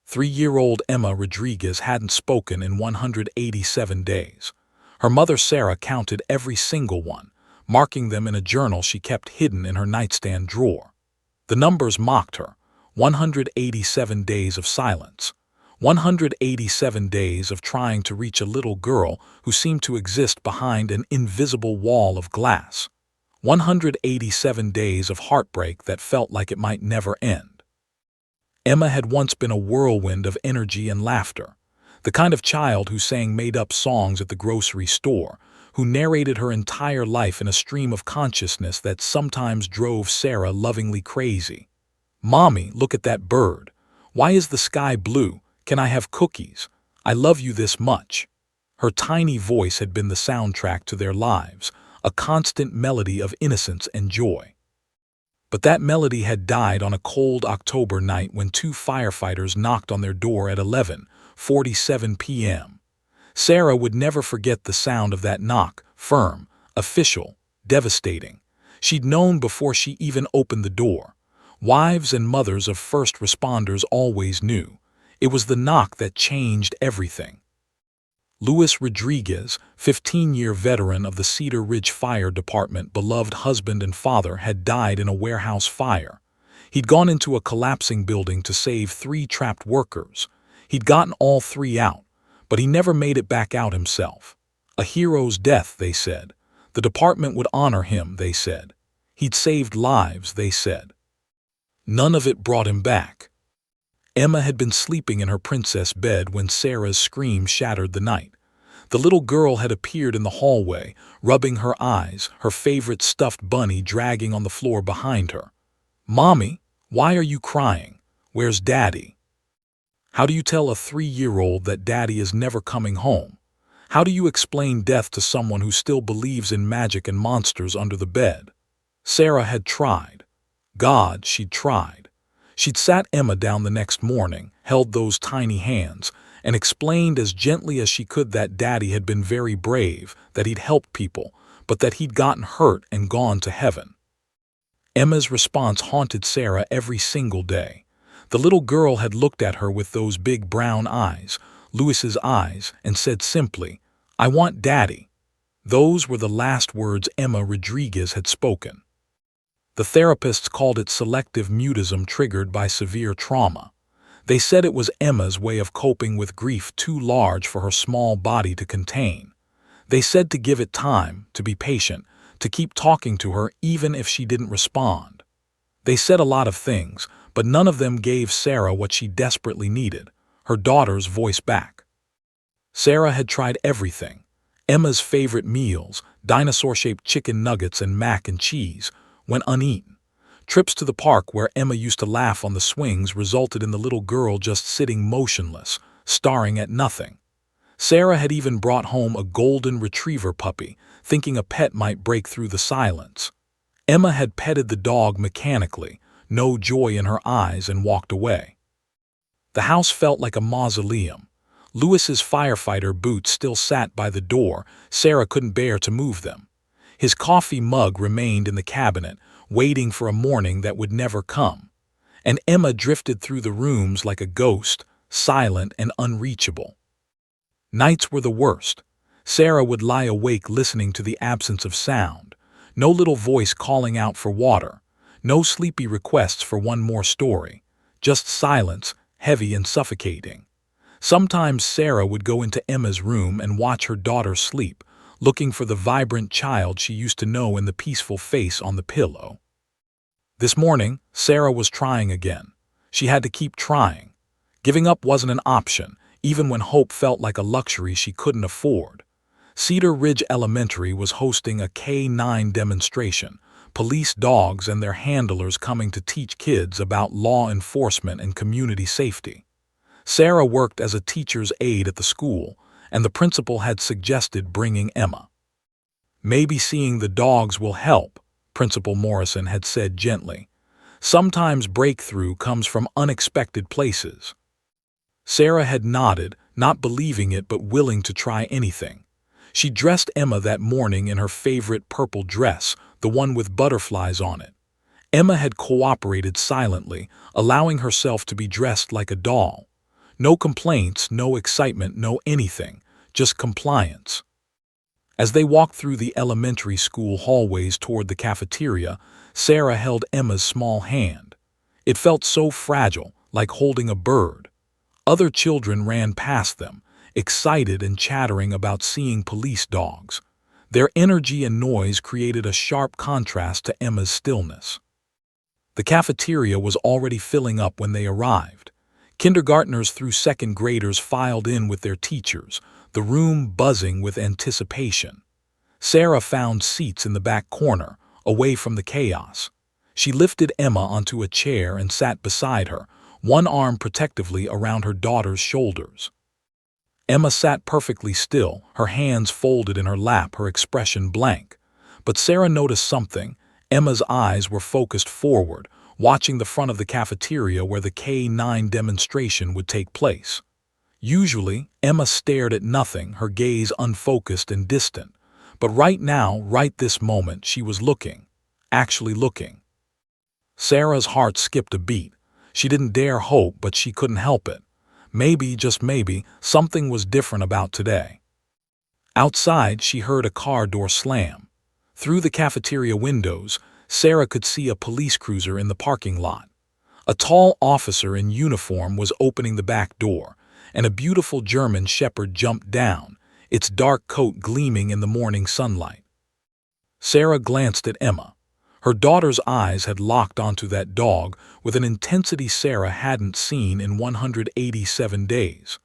3-year-old Emma Rodriguez hadn't spoken in 187 days. Her mother Sarah counted every single one, marking them in a journal she kept hidden in her nightstand drawer. The numbers mocked her. 187 days of silence. 187 days of trying to reach a little girl who seemed to exist behind an invisible wall of glass. 187 days of heartbreak that felt like it might never end. Emma had once been a whirlwind of energy and laughter, the kind of child who sang made-up songs at the grocery store, who narrated her entire life in a stream of consciousness that sometimes drove Sarah lovingly crazy. "Mommy, look at that bird. Why is the sky blue? Can I have cookies? I love you this much." Her tiny voice had been the soundtrack to their lives, a constant melody of innocence and joy. But that melody had died on a cold October night when two firefighters knocked on their door at 11:47 p.m. Sarah would never forget the sound of that knock, firm, official, devastating. She'd known before she even opened the door. Wives and mothers of first responders always knew. It was the knock that changed everything. Luis Rodriguez, 15-year veteran of the Cedar Ridge Fire Department, beloved husband and father, had died in a warehouse fire. He'd gone into a collapsing building to save 3 trapped workers. He'd gotten all 3 out, but he never made it back out himself. A hero's death, they said. The department would honor him, they said. He'd saved lives, they said. None of it brought him back. Emma had been sleeping in her princess bed when Sarah's scream shattered the night. The little girl had appeared in the hallway, rubbing her eyes, her favorite stuffed bunny dragging on the floor behind her. "Mommy, why are you crying? Where's Daddy?" How do you tell a 3-year-old that Daddy is never coming home? How do you explain death to someone who still believes in magic and monsters under the bed? Sarah had tried. God, she'd tried. She'd sat Emma down the next morning, held those tiny hands, and explained as gently as she could that Daddy had been very brave, that he'd helped people, but that he'd gotten hurt and gone to heaven. Emma's response haunted Sarah every single day. The little girl had looked at her with those big brown eyes, Luis's eyes, and said simply, "I want Daddy." Those were the last words Emma Rodriguez had spoken. The therapists called it selective mutism triggered by severe trauma. They said it was Emma's way of coping with grief too large for her small body to contain. They said to give it time, to be patient, to keep talking to her even if she didn't respond. They said a lot of things, but none of them gave Sarah what she desperately needed, her daughter's voice back. Sarah had tried everything. Emma's favorite meals, dinosaur-shaped chicken nuggets and mac and cheese, went uneaten. Trips to the park where Emma used to laugh on the swings resulted in the little girl just sitting motionless, staring at nothing. Sarah had even brought home a golden retriever puppy, thinking a pet might break through the silence. Emma had petted the dog mechanically, no joy in her eyes, and walked away. The house felt like a mausoleum. Luis's firefighter boots still sat by the door. Sarah couldn't bear to move them. His coffee mug remained in the cabinet, waiting for a morning that would never come. And Emma drifted through the rooms like a ghost, silent and unreachable. Nights were the worst. Sarah would lie awake listening to the absence of sound. No little voice calling out for water. No sleepy requests for one more story. Just silence, heavy and suffocating. Sometimes Sarah would go into Emma's room and watch her daughter sleep, looking for the vibrant child she used to know in the peaceful face on the pillow. This morning, Sarah was trying again. She had to keep trying. Giving up wasn't an option, even when hope felt like a luxury she couldn't afford. Cedar Ridge Elementary was hosting a K-9 demonstration, police dogs and their handlers coming to teach kids about law enforcement and community safety. Sarah worked as a teacher's aide at the school, and the principal had suggested bringing Emma. "Maybe seeing the dogs will help," Principal Morrison had said gently. "Sometimes breakthrough comes from unexpected places." Sarah had nodded, not believing it but willing to try anything. She dressed Emma that morning in her favorite purple dress, the one with butterflies on it. Emma had cooperated silently, allowing herself to be dressed like a doll. No complaints, no excitement, no anything, just compliance. As they walked through the elementary school hallways toward the cafeteria, Sarah held Emma's small hand. It felt so fragile, like holding a bird. Other children ran past them, excited and chattering about seeing police dogs. Their energy and noise created a sharp contrast to Emma's stillness. The cafeteria was already filling up when they arrived. Kindergartners through second graders filed in with their teachers, the room buzzing with anticipation. Sarah found seats in the back corner, away from the chaos. She lifted Emma onto a chair and sat beside her, one arm protectively around her daughter's shoulders. Emma sat perfectly still, her hands folded in her lap, her expression blank. But Sarah noticed something. Emma's eyes were focused forward, watching the front of the cafeteria where the K-9 demonstration would take place. Usually, Emma stared at nothing, her gaze unfocused and distant. But right now, right this moment, she was looking. Actually looking. Sarah's heart skipped a beat. She didn't dare hope, but she couldn't help it. Maybe, just maybe, something was different about today. Outside, she heard a car door slam. Through the cafeteria windows, Sarah could see a police cruiser in the parking lot. A tall officer in uniform was opening the back door, and a beautiful German shepherd jumped down, its dark coat gleaming in the morning sunlight. Sarah glanced at Emma. Her daughter's eyes had locked onto that dog with an intensity Sarah hadn't seen in 187 days.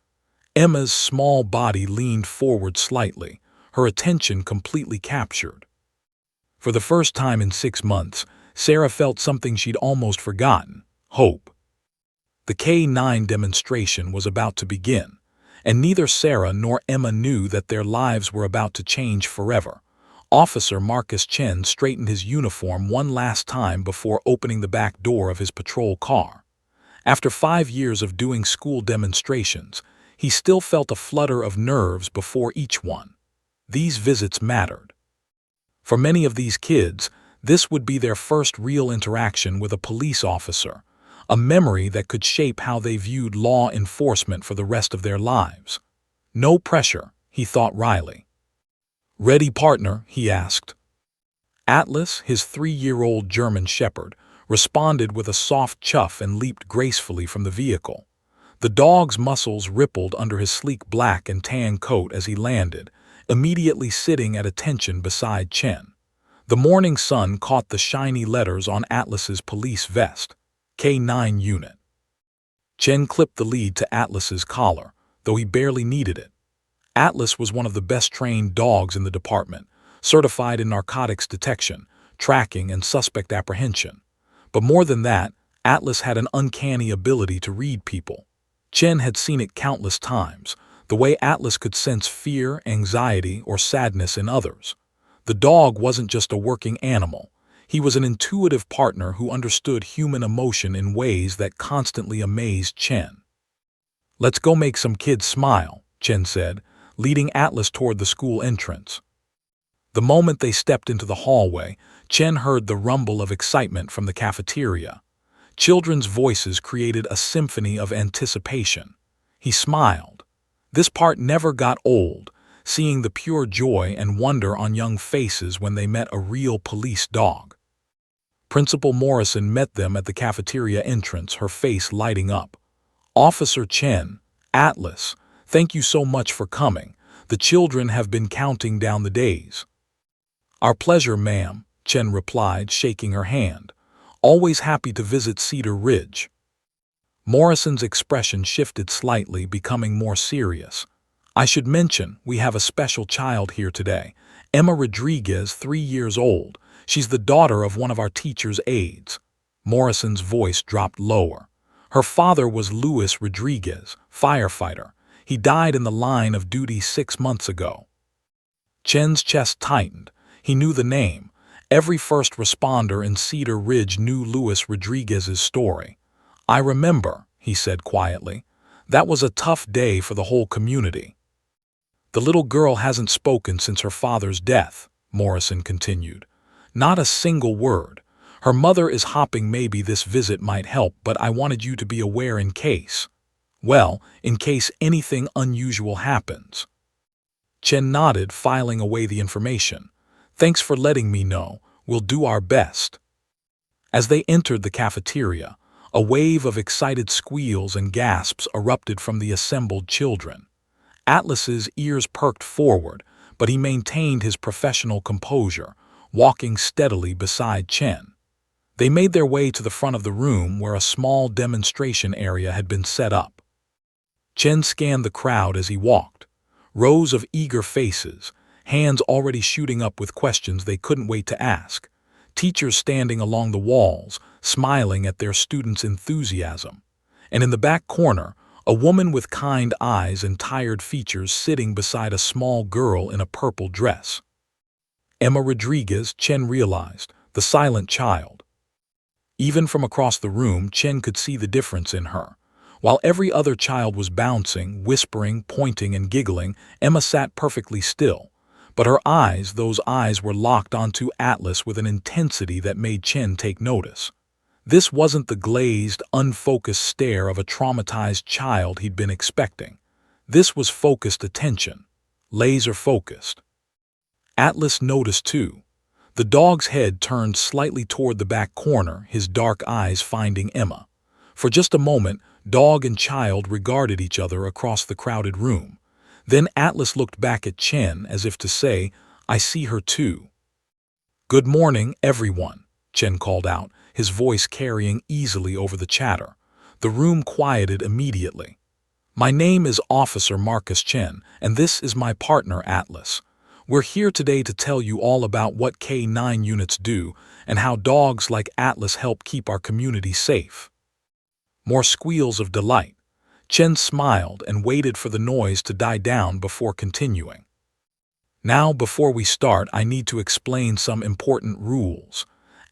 Emma's small body leaned forward slightly, her attention completely captured. For the first time in 6 months, Sarah felt something she'd almost forgotten: hope. The K-9 demonstration was about to begin, and neither Sarah nor Emma knew that their lives were about to change forever. Officer Marcus Chen straightened his uniform one last time before opening the back door of his patrol car. After 5 years of doing school demonstrations, he still felt a flutter of nerves before each one. These visits mattered. For many of these kids, this would be their first real interaction with a police officer, a memory that could shape how they viewed law enforcement for the rest of their lives. No pressure, he thought wryly. "Ready, partner?" he asked. Atlas, his 3-year-old German shepherd, responded with a soft chuff and leaped gracefully from the vehicle. The dog's muscles rippled under his sleek black and tan coat as he landed, immediately sitting at attention beside Chen. The morning sun caught the shiny letters on Atlas's police vest, K-9 unit. Chen clipped the lead to Atlas's collar, though he barely needed it. Atlas was one of the best-trained dogs in the department, certified in narcotics detection, tracking, and suspect apprehension. But more than that, Atlas had an uncanny ability to read people. Chen had seen it countless times, the way Atlas could sense fear, anxiety, or sadness in others. The dog wasn't just a working animal. He was an intuitive partner who understood human emotion in ways that constantly amazed Chen. "Let's go make some kids smile," Chen said, leading Atlas toward the school entrance. The moment they stepped into the hallway, Chen heard the rumble of excitement from the cafeteria. Children's voices created a symphony of anticipation. He smiled. This part never got old, seeing the pure joy and wonder on young faces when they met a real police dog. Principal Morrison met them at the cafeteria entrance, her face lighting up. "Officer Chen, Atlas, thank you so much for coming. The children have been counting down the days." "Our pleasure, ma'am," Chen replied, shaking her hand. "Always happy to visit Cedar Ridge." Morrison's expression shifted slightly, becoming more serious. "I should mention, we have a special child here today. Emma Rodriguez, 3 years old. She's the daughter of one of our teacher's aides." Morrison's voice dropped lower. "Her father was Luis Rodriguez, firefighter. He died in the line of duty 6 months ago." Chen's chest tightened. He knew the name. Every first responder in Cedar Ridge knew Luis Rodriguez's story. "I remember," he said quietly. "That was a tough day for the whole community." "The little girl hasn't spoken since her father's death," Morrison continued. "Not a single word. Her mother is hopping. Maybe this visit might help, but I wanted you to be aware in case." Well, in case anything unusual happens. Chen nodded, filing away the information. Thanks for letting me know. We'll do our best. As they entered the cafeteria, a wave of excited squeals and gasps erupted from the assembled children. Atlas's ears perked forward, but he maintained his professional composure, walking steadily beside Chen. They made their way to the front of the room where a small demonstration area had been set up. Chen scanned the crowd as he walked. Rows of eager faces, hands already shooting up with questions they couldn't wait to ask. Teachers standing along the walls, smiling at their students' enthusiasm. And in the back corner, a woman with kind eyes and tired features sitting beside a small girl in a purple dress. Emma Rodriguez, Chen realized, the silent child. Even from across the room, Chen could see the difference in her. While every other child was bouncing, whispering, pointing, and giggling, Emma sat perfectly still. But her eyes, those eyes were locked onto Atlas with an intensity that made Chen take notice. This wasn't the glazed, unfocused stare of a traumatized child he'd been expecting. This was focused attention, laser-focused. Atlas noticed too. The dog's head turned slightly toward the back corner, his dark eyes finding Emma. For just a moment, dog and child regarded each other across the crowded room. Then Atlas looked back at Chen as if to say, I see her too. Good morning, everyone, Chen called out, his voice carrying easily over the chatter. The room quieted immediately. My name is Officer Marcus Chen, and this is my partner Atlas. We're here today to tell you all about what K9 units do and how dogs like Atlas help keep our community safe. More squeals of delight. Chen smiled and waited for the noise to die down before continuing. Now, before we start, I need to explain some important rules.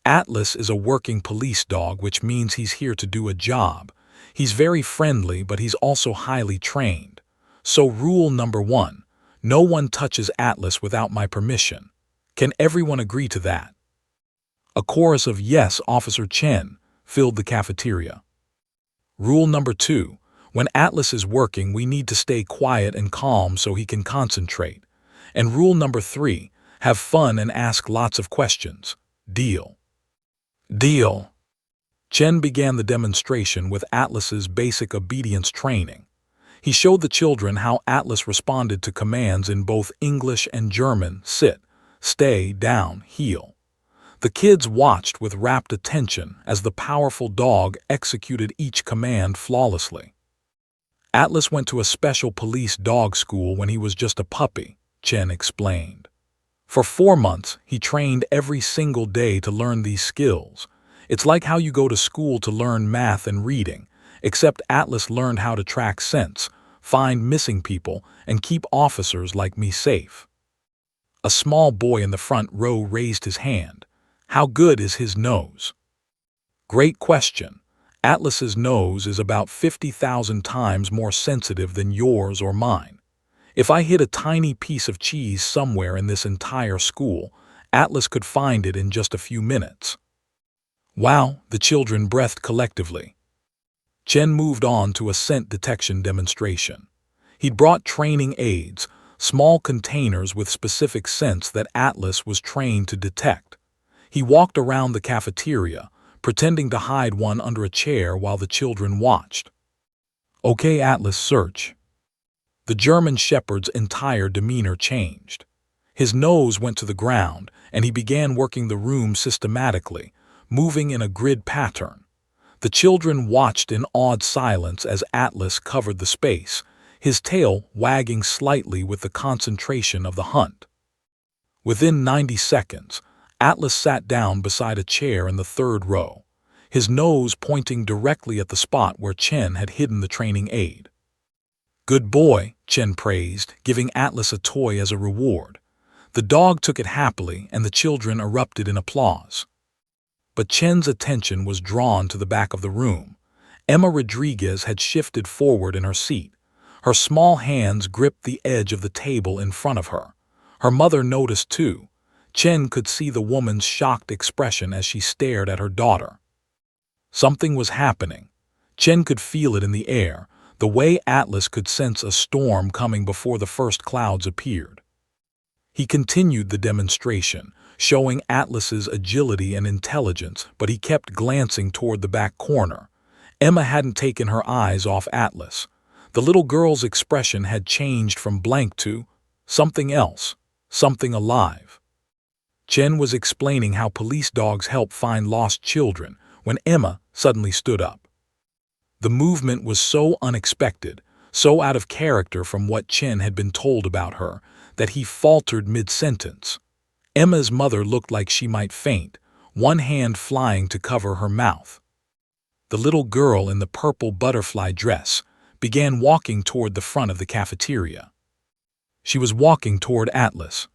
Atlas is a working police dog, which means he's here to do a job. He's very friendly, but he's also highly trained. So rule number 1, no one touches Atlas without my permission. Can everyone agree to that? A chorus of yes, Officer Chen, filled the cafeteria. Rule number 2, when Atlas is working, we need to stay quiet and calm so he can concentrate. And rule number 3, have fun and ask lots of questions. Deal. Deal. Chen began the demonstration with Atlas's basic obedience training. He showed the children how Atlas responded to commands in both English and German: sit, stay, down, heel. The kids watched with rapt attention as the powerful dog executed each command flawlessly. Atlas went to a special police dog school when he was just a puppy, Chen explained. For 4 months, he trained every single day to learn these skills. It's like how you go to school to learn math and reading, except Atlas learned how to track scents, find missing people, and keep officers like me safe. A small boy in the front row raised his hand. How good is his nose? Great question. Atlas's nose is about 50,000 times more sensitive than yours or mine. If I hid a tiny piece of cheese somewhere in this entire school, Atlas could find it in just a few minutes. Wow, the children breathed collectively. Chen moved on to a scent detection demonstration. He'd brought training aids, small containers with specific scents that Atlas was trained to detect. He walked around the cafeteria, pretending to hide one under a chair while the children watched. Okay, Atlas, search. The German shepherd's entire demeanor changed. His nose went to the ground, and he began working the room systematically, moving in a grid pattern. The children watched in awed silence as Atlas covered the space, his tail wagging slightly with the concentration of the hunt. Within 90 seconds, Atlas sat down beside a chair in the 3rd row, his nose pointing directly at the spot where Chen had hidden the training aid. Good boy, Chen praised, giving Atlas a toy as a reward. The dog took it happily, and the children erupted in applause. But Chen's attention was drawn to the back of the room. Emma Rodriguez had shifted forward in her seat. Her small hands gripped the edge of the table in front of her. Her mother noticed too. Chen could see the woman's shocked expression as she stared at her daughter. Something was happening. Chen could feel it in the air. the way Atlas could sense a storm coming before the first clouds appeared. He continued the demonstration, showing Atlas's agility and intelligence, but he kept glancing toward the back corner. Emma hadn't taken her eyes off Atlas. The little girl's expression had changed from blank to something else, something alive. Chen was explaining how police dogs help find lost children when Emma suddenly stood up. The movement was so unexpected, so out of character from what Chen had been told about her, that he faltered mid-sentence. Emma's mother looked like she might faint, one hand flying to cover her mouth. The little girl in the purple butterfly dress began walking toward the front of the cafeteria. She was walking toward Atlas.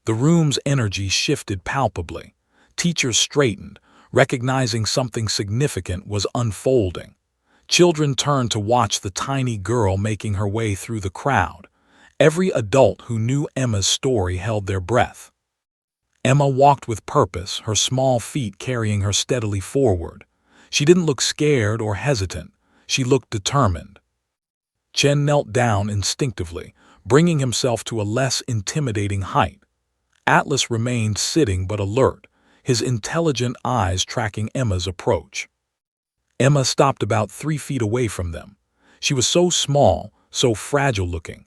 The room's energy shifted palpably. Teachers straightened, recognizing something significant was unfolding. Children turned to watch the tiny girl making her way through the crowd. Every adult who knew Emma's story held their breath. Emma walked with purpose, her small feet carrying her steadily forward. She didn't look scared or hesitant. She looked determined. Chen knelt down instinctively, bringing himself to a less intimidating height. Atlas remained sitting but alert, his intelligent eyes tracking Emma's approach. Emma stopped about 3 feet away from them. She was so small, so fragile-looking,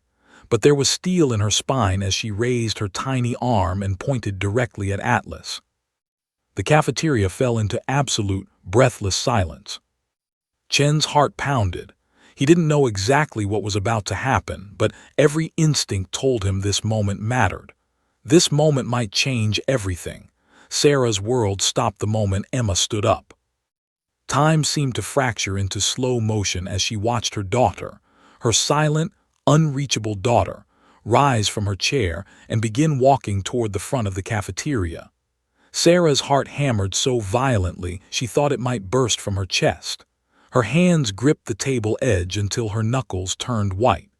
but there was steel in her spine as she raised her tiny arm and pointed directly at Atlas. The cafeteria fell into absolute, breathless silence. Chen's heart pounded. He didn't know exactly what was about to happen, but every instinct told him this moment mattered. This moment might change everything. Sarah's world stopped the moment Emma stood up. Time seemed to fracture into slow motion as she watched her daughter, her silent, unreachable daughter, rise from her chair and begin walking toward the front of the cafeteria. Sarah's heart hammered so violently she thought it might burst from her chest. Her hands gripped the table edge until her knuckles turned white.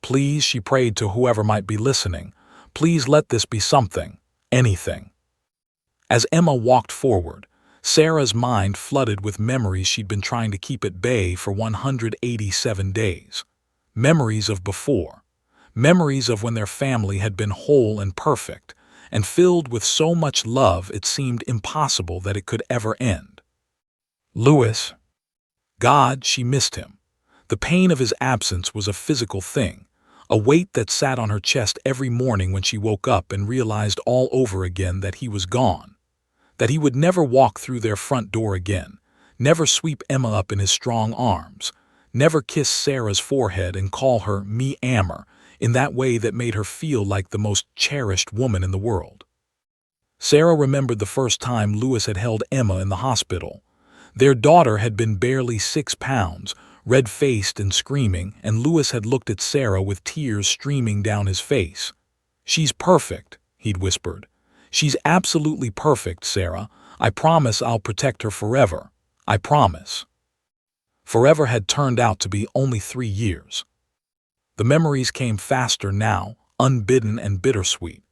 Please, she prayed to whoever might be listening, please let this be something, anything. As Emma walked forward, Sarah's mind flooded with memories she'd been trying to keep at bay for 187 days. Memories of before. Memories of when their family had been whole and perfect, and filled with so much love it seemed impossible that it could ever end. Louis. God, she missed him. The pain of his absence was a physical thing, a weight that sat on her chest every morning when she woke up and realized all over again that he was gone, that he would never walk through their front door again, never sweep Emma up in his strong arms, never kiss Sarah's forehead and call her "me Ammer" in that way that made her feel like the most cherished woman in the world. Sarah remembered the first time Louis had held Emma in the hospital. Their daughter had been barely 6 pounds, red-faced and screaming, and Louis had looked at Sarah with tears streaming down his face. "She's perfect," he'd whispered. "She's absolutely perfect, Sarah. I promise I'll protect her forever. I promise." Forever had turned out to be only 3 years. The memories came faster now, unbidden and bittersweet.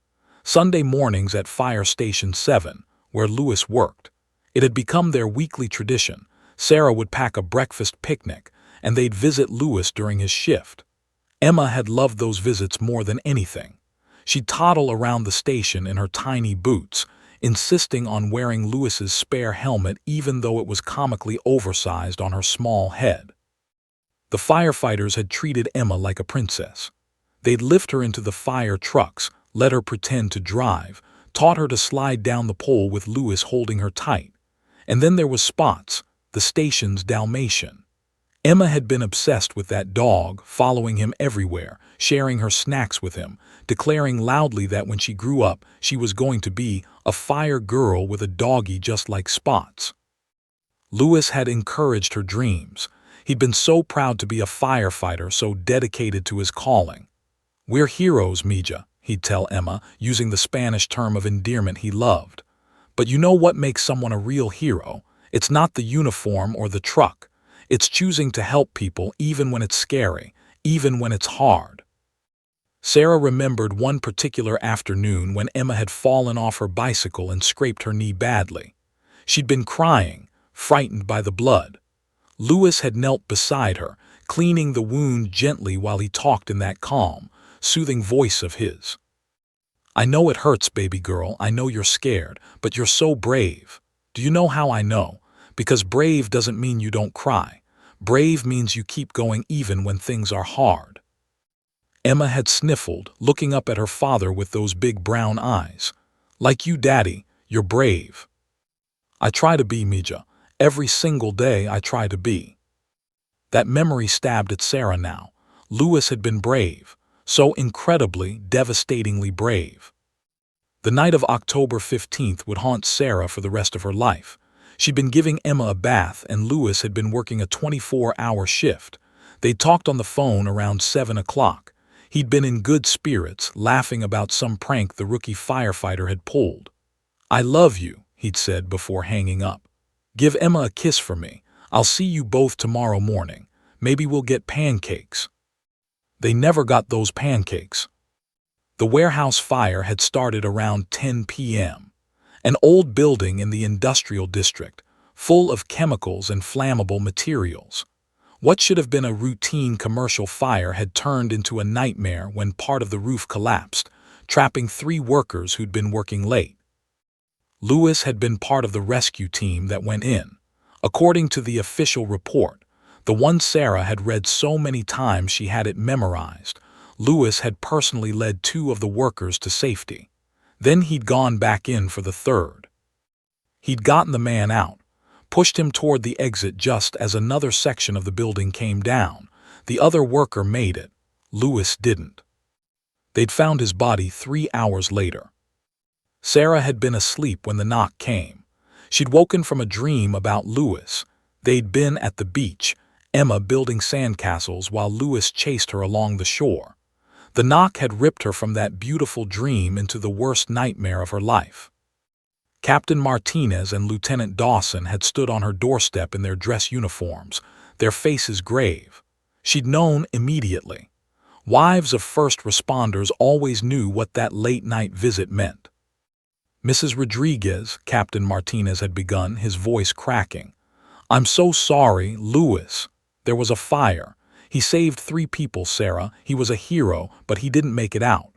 Sunday mornings at Fire Station 7, where Louis worked. It had become their weekly tradition. Sarah would pack a breakfast picnic, and they'd visit Louis during his shift. Emma had loved those visits more than anything. She'd toddle around the station in her tiny boots, insisting on wearing Louis's spare helmet even though it was comically oversized on her small head. The firefighters had treated Emma like a princess. They'd lift her into the fire trucks, let her pretend to drive, taught her to slide down the pole with Louis holding her tight. And then there was Spots, the station's Dalmatian. Emma had been obsessed with that dog, following him everywhere, sharing her snacks with him, declaring loudly that when she grew up, she was going to be a fire girl with a doggie just like Spots. Louis had encouraged her dreams. He'd been so proud to be a firefighter, so dedicated to his calling. "We're heroes, Mija," he'd tell Emma, using the Spanish term of endearment he loved. "But you know what makes someone a real hero? It's not the uniform or the truck. It's choosing to help people even when it's scary, even when it's hard." Sarah remembered one particular afternoon when Emma had fallen off her bicycle and scraped her knee badly. She'd been crying, frightened by the blood. Louis had knelt beside her, cleaning the wound gently while he talked in that calm, soothing voice of his. "I know it hurts, baby girl, I know you're scared, but you're so brave. Do you know how I know? Because brave doesn't mean you don't cry. Brave means you keep going even when things are hard." Emma had sniffled, looking up at her father with those big brown eyes. "Like you, Daddy, you're brave." "I try to be, Mija. Every single day I try to be." That memory stabbed at Sarah now. Louis had been brave, so incredibly, devastatingly brave. The night of October 15th would haunt Sarah for the rest of her life. She'd been giving Emma a bath and Louis had been working a 24-hour shift. They'd talked on the phone around 7 o'clock. He'd been in good spirits, laughing about some prank the rookie firefighter had pulled. "I love you," he'd said before hanging up. "Give Emma a kiss for me. I'll see you both tomorrow morning. Maybe we'll get pancakes." They never got those pancakes. The warehouse fire had started around 10 p.m. An old building in the industrial district, full of chemicals and flammable materials. What should have been a routine commercial fire had turned into a nightmare when part of the roof collapsed, trapping 3 workers who'd been working late. Louis had been part of the rescue team that went in. According to the official report, the one Sarah had read so many times she had it memorized, Louis had personally led 2 of the workers to safety. Then he'd gone back in for the 3rd. He'd gotten the man out, pushed him toward the exit just as another section of the building came down. The other worker made it. Louis didn't. They'd found his body 3 hours later. Sarah had been asleep when the knock came. She'd woken from a dream about Louis. They'd been at the beach, Emma building sandcastles while Louis chased her along the shore. The knock had ripped her from that beautiful dream into the worst nightmare of her life. Captain Martinez and Lieutenant Dawson had stood on her doorstep in their dress uniforms, their faces grave. She'd known immediately. Wives of first responders always knew what that late-night visit meant. "Mrs. Rodriguez," Captain Martinez had begun, his voice cracking. "I'm so sorry, Louis. There was a fire. He saved 3 people, Sarah. He was a hero, but he didn't make it out."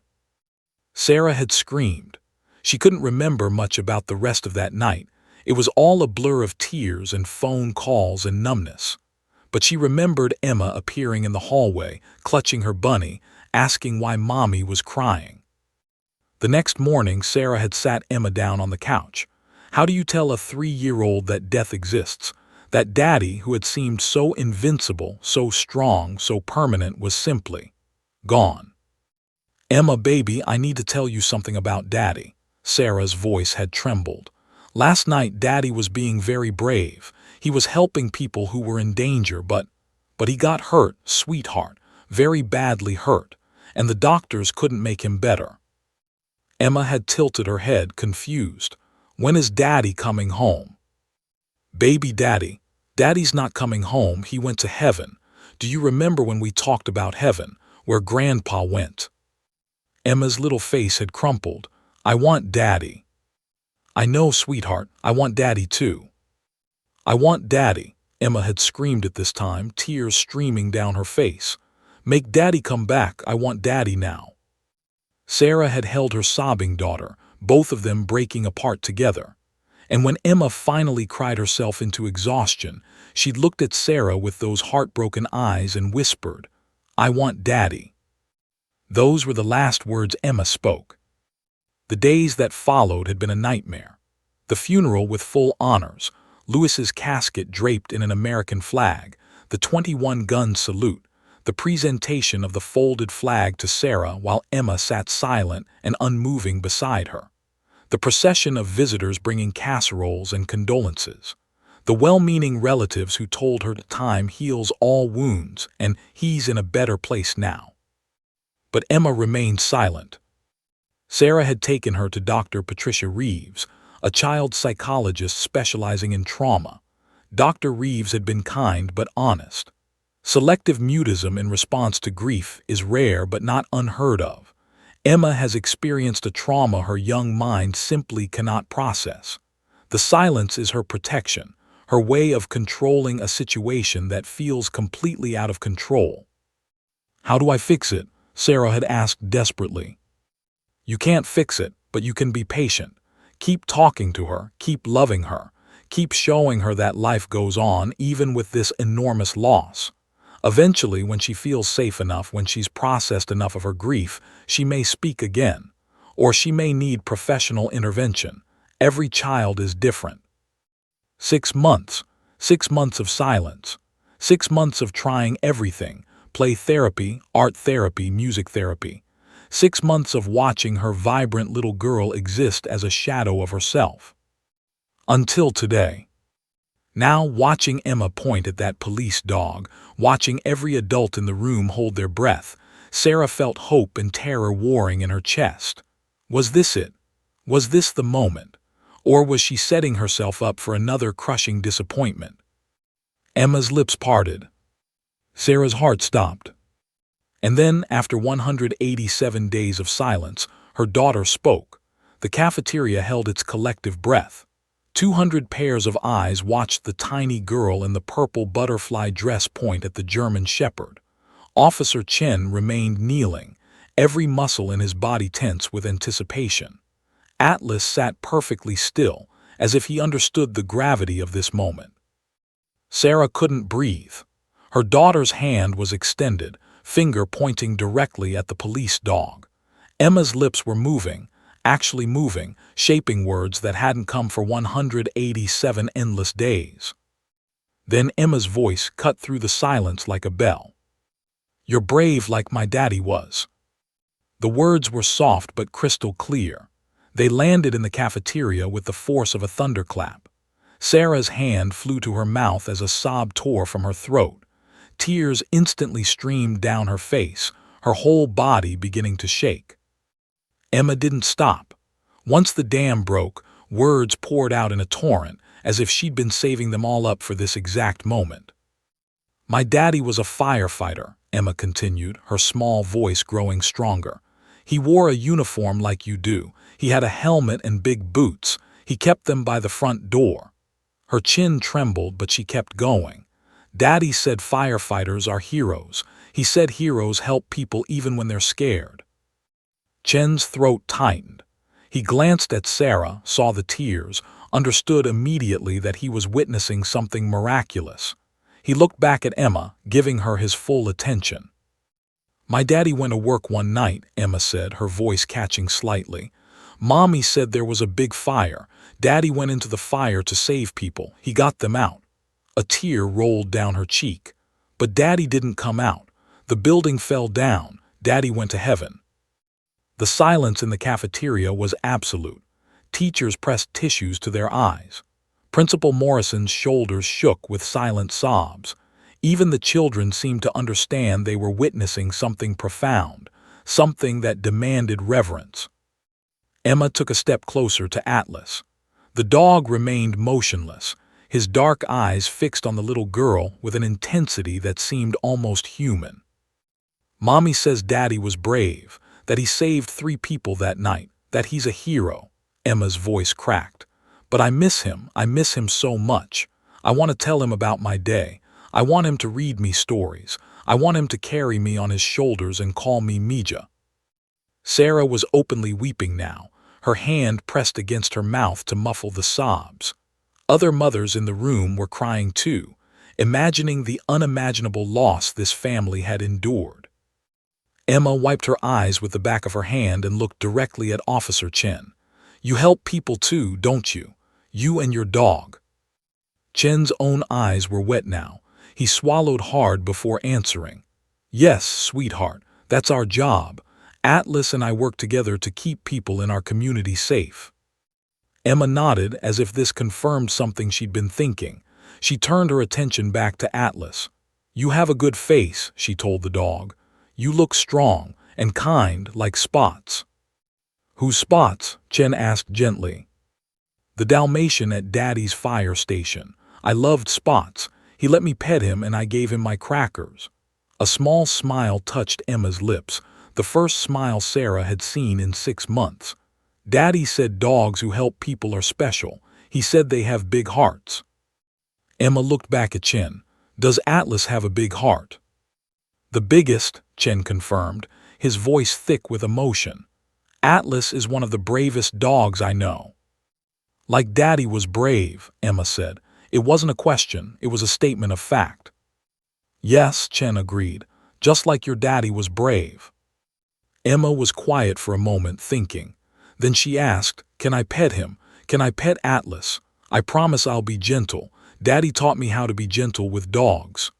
Sarah had screamed. She couldn't remember much about the rest of that night. It was all a blur of tears and phone calls and numbness. But she remembered Emma appearing in the hallway, clutching her bunny, asking why Mommy was crying. The next morning, Sarah had sat Emma down on the couch. How do you tell a 3-year-old that death exists? That Daddy, who had seemed so invincible, so strong, so permanent, was simply gone. "Emma, baby, I need to tell you something about Daddy." Sarah's voice had trembled. "Last night, Daddy was being very brave. He was helping people who were in danger, but he got hurt, sweetheart, very badly hurt, and the doctors couldn't make him better." Emma had tilted her head, confused. "When is Daddy coming home?" "Baby Daddy. Daddy's not coming home. He went to heaven. Do you remember when we talked about heaven, where Grandpa went?" Emma's little face had crumpled. "I want Daddy." "I know, sweetheart. I want Daddy too." "I want Daddy," Emma had screamed at this time, tears streaming down her face. "Make Daddy come back. I want Daddy now." Sarah had held her sobbing daughter, both of them breaking apart together. And when Emma finally cried herself into exhaustion, she looked at Sarah with those heartbroken eyes and whispered, "I want Daddy." Those were the last words Emma spoke. The days that followed had been a nightmare. The funeral with full honors, Louis's casket draped in an American flag, the 21-gun salute, the presentation of the folded flag to Sarah while Emma sat silent and unmoving beside her. The procession of visitors bringing casseroles and condolences. The well-meaning relatives who told her time heals all wounds and he's in a better place now. But Emma remained silent. Sarah had taken her to Dr. Patricia Reeves, a child psychologist specializing in trauma. Dr. Reeves had been kind but honest. Selective mutism in response to grief is rare but not unheard of. Emma has experienced a trauma her young mind simply cannot process. The silence is her protection, her way of controlling a situation that feels completely out of control. "How do I fix it?" Sarah had asked desperately. "You can't fix it, but you can be patient. Keep talking to her, keep loving her, keep showing her that life goes on even with this enormous loss. Eventually, when she feels safe enough, when she's processed enough of her grief, she may speak again. Or she may need professional intervention. Every child is different." 6 months. 6 months of silence. 6 months of trying everything: play therapy, art therapy, music therapy. 6 months of watching her vibrant little girl exist as a shadow of herself. Until today. Now, watching Emma point at that police dog, watching every adult in the room hold their breath, Sarah felt hope and terror warring in her chest. Was this it? Was this the moment? Or was she setting herself up for another crushing disappointment? Emma's lips parted. Sarah's heart stopped. And then, after 187 days of silence, her daughter spoke. The cafeteria held its collective breath. 200 pairs of eyes watched the tiny girl in the purple butterfly dress point at the German Shepherd. Officer Chen remained kneeling, every muscle in his body tense with anticipation. Atlas sat perfectly still, as if he understood the gravity of this moment. Sarah couldn't breathe. Her daughter's hand was extended, finger pointing directly at the police dog. Emma's lips were moving, actually moving, shaping words that hadn't come for 187 endless days. Then Emma's voice cut through the silence like a bell. "You're brave like my daddy was." The words were soft but crystal clear. They landed in the cafeteria with the force of a thunderclap. Sarah's hand flew to her mouth as a sob tore from her throat. Tears instantly streamed down her face, her whole body beginning to shake. Emma didn't stop. Once the dam broke, words poured out in a torrent, as if she'd been saving them all up for this exact moment. "My daddy was a firefighter," Emma continued, her small voice growing stronger. "He wore a uniform like you do. He had a helmet and big boots. He kept them by the front door." Her chin trembled, but she kept going. "Daddy said firefighters are heroes. He said heroes help people even when they're scared." Chen's throat tightened. He glanced at Sarah, saw the tears, understood immediately that he was witnessing something miraculous. He looked back at Emma, giving her his full attention. "My daddy went to work one night," Emma said, her voice catching slightly. "Mommy said there was a big fire. Daddy went into the fire to save people. He got them out." A tear rolled down her cheek. "But Daddy didn't come out. The building fell down. Daddy went to heaven." The silence in the cafeteria was absolute. Teachers pressed tissues to their eyes. Principal Morrison's shoulders shook with silent sobs. Even the children seemed to understand they were witnessing something profound, something that demanded reverence. Emma took a step closer to Atlas. The dog remained motionless, his dark eyes fixed on the little girl with an intensity that seemed almost human. "Mommy says Daddy was brave, that he saved 3 people that night, that he's a hero." Emma's voice cracked. "But I miss him so much. I want to tell him about my day. I want him to read me stories. I want him to carry me on his shoulders and call me Mija." Sarah was openly weeping now, her hand pressed against her mouth to muffle the sobs. Other mothers in the room were crying too, imagining the unimaginable loss this family had endured. Emma wiped her eyes with the back of her hand and looked directly at Officer Chen. "You help people too, don't you? You and your dog." Chen's own eyes were wet now. He swallowed hard before answering. "Yes, sweetheart, that's our job. Atlas and I work together to keep people in our community safe." Emma nodded as if this confirmed something she'd been thinking. She turned her attention back to Atlas. "You have a good face," she told the dog. "You look strong and kind like Spots." "Who's Spots?" Chen asked gently. "The Dalmatian at Daddy's fire station. I loved Spots. He let me pet him and I gave him my crackers." A small smile touched Emma's lips, the first smile Sarah had seen in 6 months. "Daddy said dogs who help people are special. He said they have big hearts." Emma looked back at Chen. Does Atlas have a big heart? The biggest, Chen confirmed, his voice thick with emotion. Atlas is one of the bravest dogs I know. Like Daddy was brave, Emma said. It wasn't a question, it was a statement of fact. Yes, Chen agreed, just like your daddy was brave. Emma was quiet for a moment, thinking. Then she asked, Can I pet him? Can I pet Atlas? I promise I'll be gentle. Daddy taught me how to be gentle with dogs.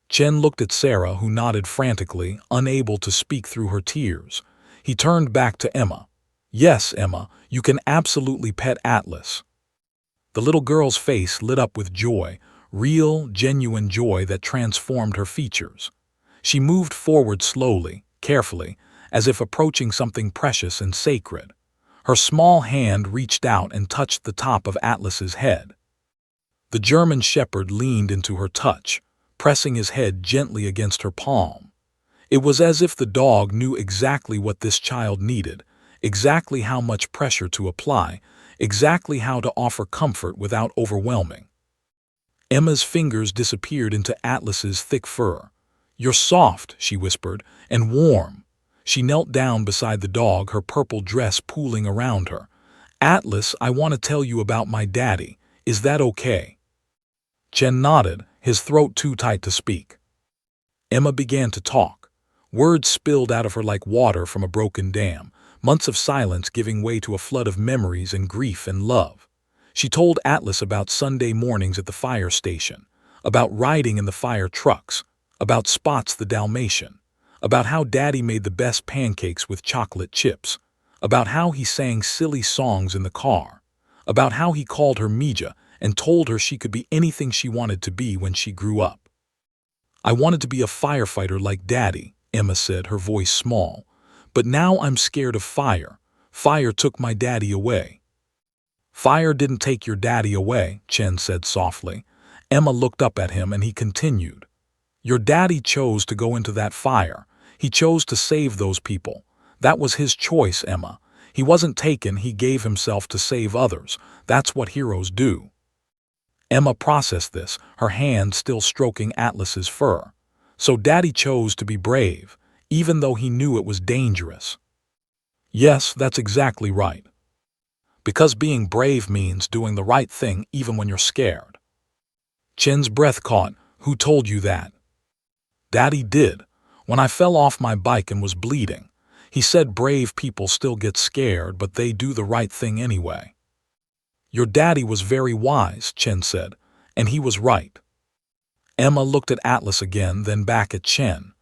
Chen looked at Sarah, who nodded frantically, unable to speak through her tears. He turned back to Emma. Yes, Emma, you can absolutely pet Atlas. The little girl's face lit up with joy, real, genuine joy that transformed her features. She moved forward slowly, carefully, as if approaching something precious and sacred. Her small hand reached out and touched the top of Atlas's head. The German shepherd leaned into her touch, pressing his head gently against her palm. It was as if the dog knew exactly what this child needed, exactly how much pressure to apply, exactly how to offer comfort without overwhelming. Emma's fingers disappeared into Atlas's thick fur. You're soft, she whispered, and warm. She knelt down beside the dog, her purple dress pooling around her. Atlas, I want to tell you about my daddy. Is that okay? Chen nodded, his throat too tight to speak. Emma began to talk. Words spilled out of her like water from a broken dam, months of silence giving way to a flood of memories and grief and love. She told Atlas about Sunday mornings at the fire station, about riding in the fire trucks, about Spots the Dalmatian, about how Daddy made the best pancakes with chocolate chips, about how he sang silly songs in the car, about how he called her Mija and told her she could be anything she wanted to be when she grew up. I wanted to be a firefighter like Daddy, Emma said, her voice small. But now I'm scared of fire. Fire took my daddy away. Fire didn't take your daddy away, Chen said softly. Emma looked up at him and he continued. Your daddy chose to go into that fire. He chose to save those people. That was his choice, Emma. He wasn't taken, he gave himself to save others. That's what heroes do. Emma processed this, her hand still stroking Atlas's fur. So Daddy chose to be brave, even though he knew it was dangerous. Yes, that's exactly right. Because being brave means doing the right thing even when you're scared. Chen's breath caught. Who told you that? Daddy did. When I fell off my bike and was bleeding. He said brave people still get scared, but they do the right thing anyway. Your daddy was very wise, Chen said, and he was right. Emma looked at Atlas again, then back at Chen.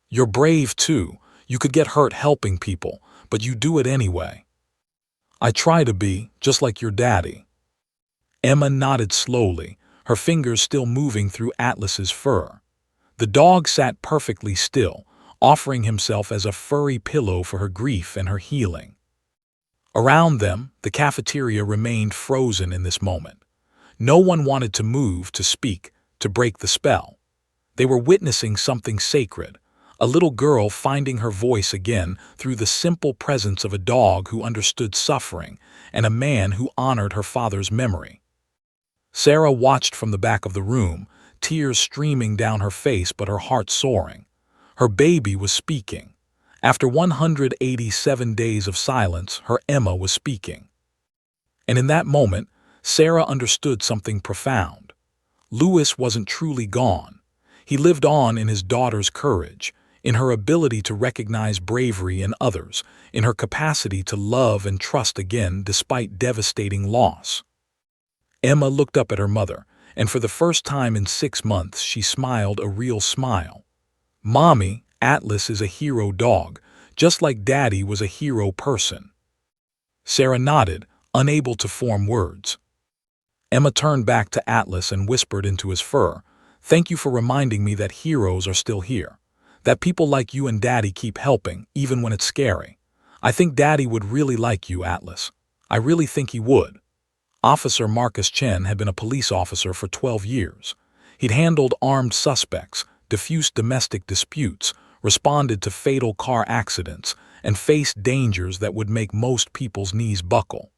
You're brave too. You could get hurt helping people, but you do it anyway. I try to be, just like your daddy. Emma nodded slowly, her fingers still moving through Atlas's fur. The dog sat perfectly still, offering himself as a furry pillow for her grief and her healing. Around them, the cafeteria remained frozen in this moment. No one wanted to move, to speak, to break the spell. They were witnessing something sacred, a little girl finding her voice again through the simple presence of a dog who understood suffering and a man who honored her father's memory. Sarah watched from the back of the room, tears streaming down her face but her heart soaring. Her baby was speaking. After 187 days of silence, her Emma was speaking. And in that moment, Sarah understood something profound. Louis wasn't truly gone. He lived on in his daughter's courage, in her ability to recognize bravery in others, in her capacity to love and trust again despite devastating loss. Emma looked up at her mother, and for the first time in 6 months she smiled a real smile. Mommy, Atlas is a hero dog, just like Daddy was a hero person. Sarah nodded, unable to form words. Emma turned back to Atlas and whispered into his fur, Thank you for reminding me that heroes are still here. That people like you and Daddy keep helping, even when it's scary. I think Daddy would really like you, Atlas. I really think he would. Officer Marcus Chen had been a police officer for 12 years. He'd handled armed suspects, diffused domestic disputes, responded to fatal car accidents, and faced dangers that would make most people's knees buckle.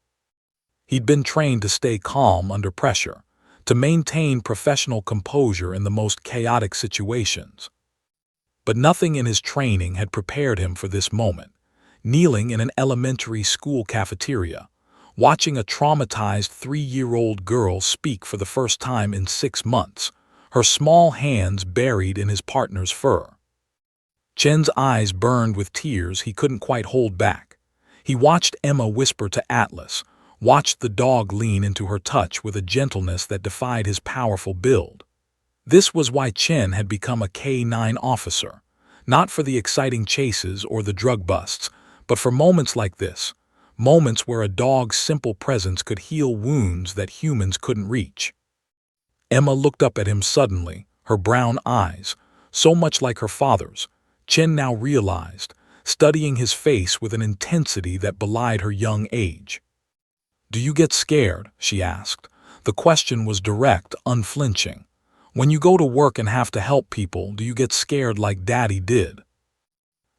He'd been trained to stay calm under pressure, to maintain professional composure in the most chaotic situations. But nothing in his training had prepared him for this moment. Kneeling in an elementary school cafeteria, watching a traumatized 3-year-old girl speak for the first time in 6 months, her small hands buried in his partner's fur. Chen's eyes burned with tears he couldn't quite hold back. He watched Emma whisper to Atlas, watched the dog lean into her touch with a gentleness that defied his powerful build. This was why Chen had become a K-9 officer, not for the exciting chases or the drug busts, but for moments like this, moments where a dog's simple presence could heal wounds that humans couldn't reach. Emma looked up at him suddenly, her brown eyes, so much like her father's, Chen now realized, studying his face with an intensity that belied her young age. "Do you get scared?" she asked. The question was direct, unflinching. "When you go to work and have to help people, do you get scared like Daddy did?"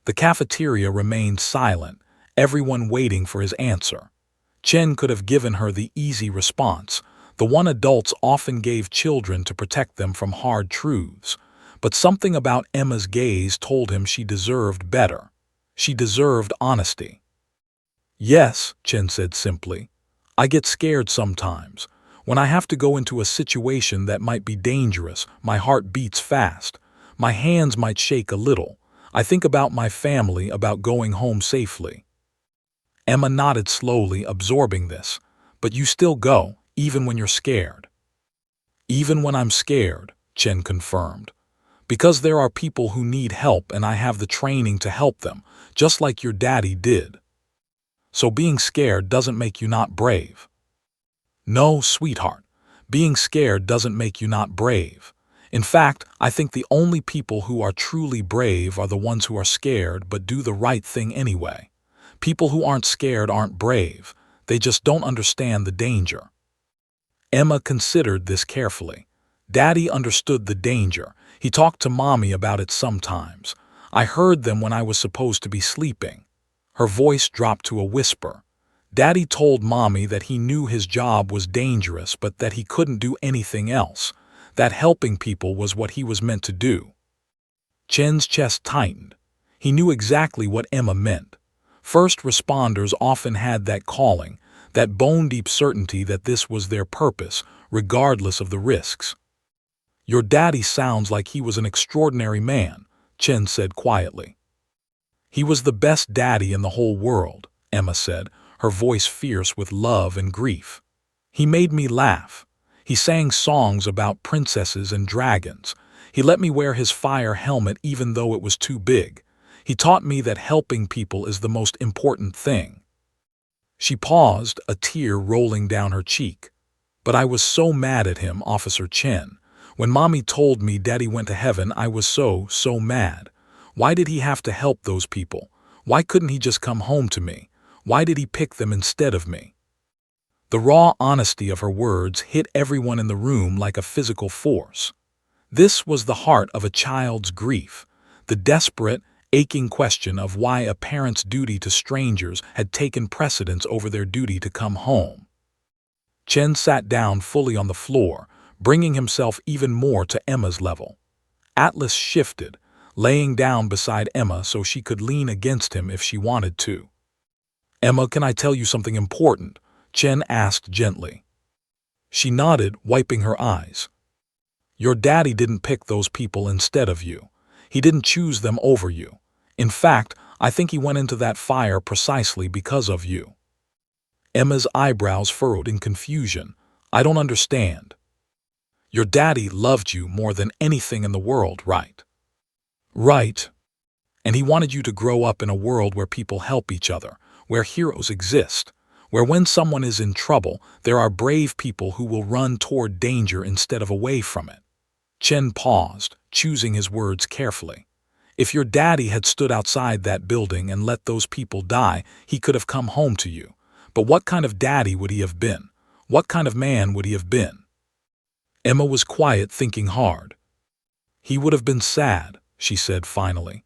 The cafeteria remained silent, everyone waiting for his answer. Chen could have given her the easy response, the one adults often gave children to protect them from hard truths. But something about Emma's gaze told him she deserved better. She deserved honesty. "Yes," Chen said simply. "I get scared sometimes. When I have to go into a situation that might be dangerous, my heart beats fast. My hands might shake a little. I think about my family, about going home safely." Emma nodded slowly, absorbing this. "But you still go, even when you're scared." "Even when I'm scared," Chen confirmed. "Because there are people who need help and I have the training to help them, just like your daddy did." "So being scared doesn't make you not brave." "No, sweetheart. Being scared doesn't make you not brave. In fact, I think the only people who are truly brave are the ones who are scared but do the right thing anyway. People who aren't scared aren't brave. They just don't understand the danger." Emma considered this carefully. Daddy understood the danger. He talked to Mommy about it sometimes. I heard them when I was supposed to be sleeping. Her voice dropped to a whisper. Daddy told Mommy that he knew his job was dangerous but that he couldn't do anything else, that helping people was what he was meant to do. Chen's chest tightened. He knew exactly what Emma meant. First responders often had that calling, that bone-deep certainty that this was their purpose, regardless of the risks. "Your daddy sounds like he was an extraordinary man," Chen said quietly. "He was the best daddy in the whole world," Emma said, her voice fierce with love and grief. "He made me laugh. He sang songs about princesses and dragons. He let me wear his fire helmet even though it was too big. He taught me that helping people is the most important thing." She paused, a tear rolling down her cheek. "But I was so mad at him, Officer Chen. When Mommy told me Daddy went to heaven, I was so mad. Why did he have to help those people? Why couldn't he just come home to me? Why did he pick them instead of me?" The raw honesty of her words hit everyone in the room like a physical force. This was the heart of a child's grief, the desperate, aching question of why a parent's duty to strangers had taken precedence over their duty to come home. Chen sat down fully on the floor, bringing himself even more to Emma's level. Atlas shifted, laying down beside Emma so she could lean against him if she wanted to. "Emma, can I tell you something important?" Chen asked gently. She nodded, wiping her eyes. "Your daddy didn't pick those people instead of you. He didn't choose them over you. In fact, I think he went into that fire precisely because of you." Emma's eyebrows furrowed in confusion. "I don't understand." "Your daddy loved you more than anything in the world, right?" "Right. And he wanted you to grow up in a world where people help each other, where heroes exist, where when someone is in trouble, there are brave people who will run toward danger instead of away from it." Chen paused, choosing his words carefully. "If your daddy had stood outside that building and let those people die, he could have come home to you. But what kind of daddy would he have been? What kind of man would he have been?" Emma was quiet, thinking hard. "He would have been sad," she said finally.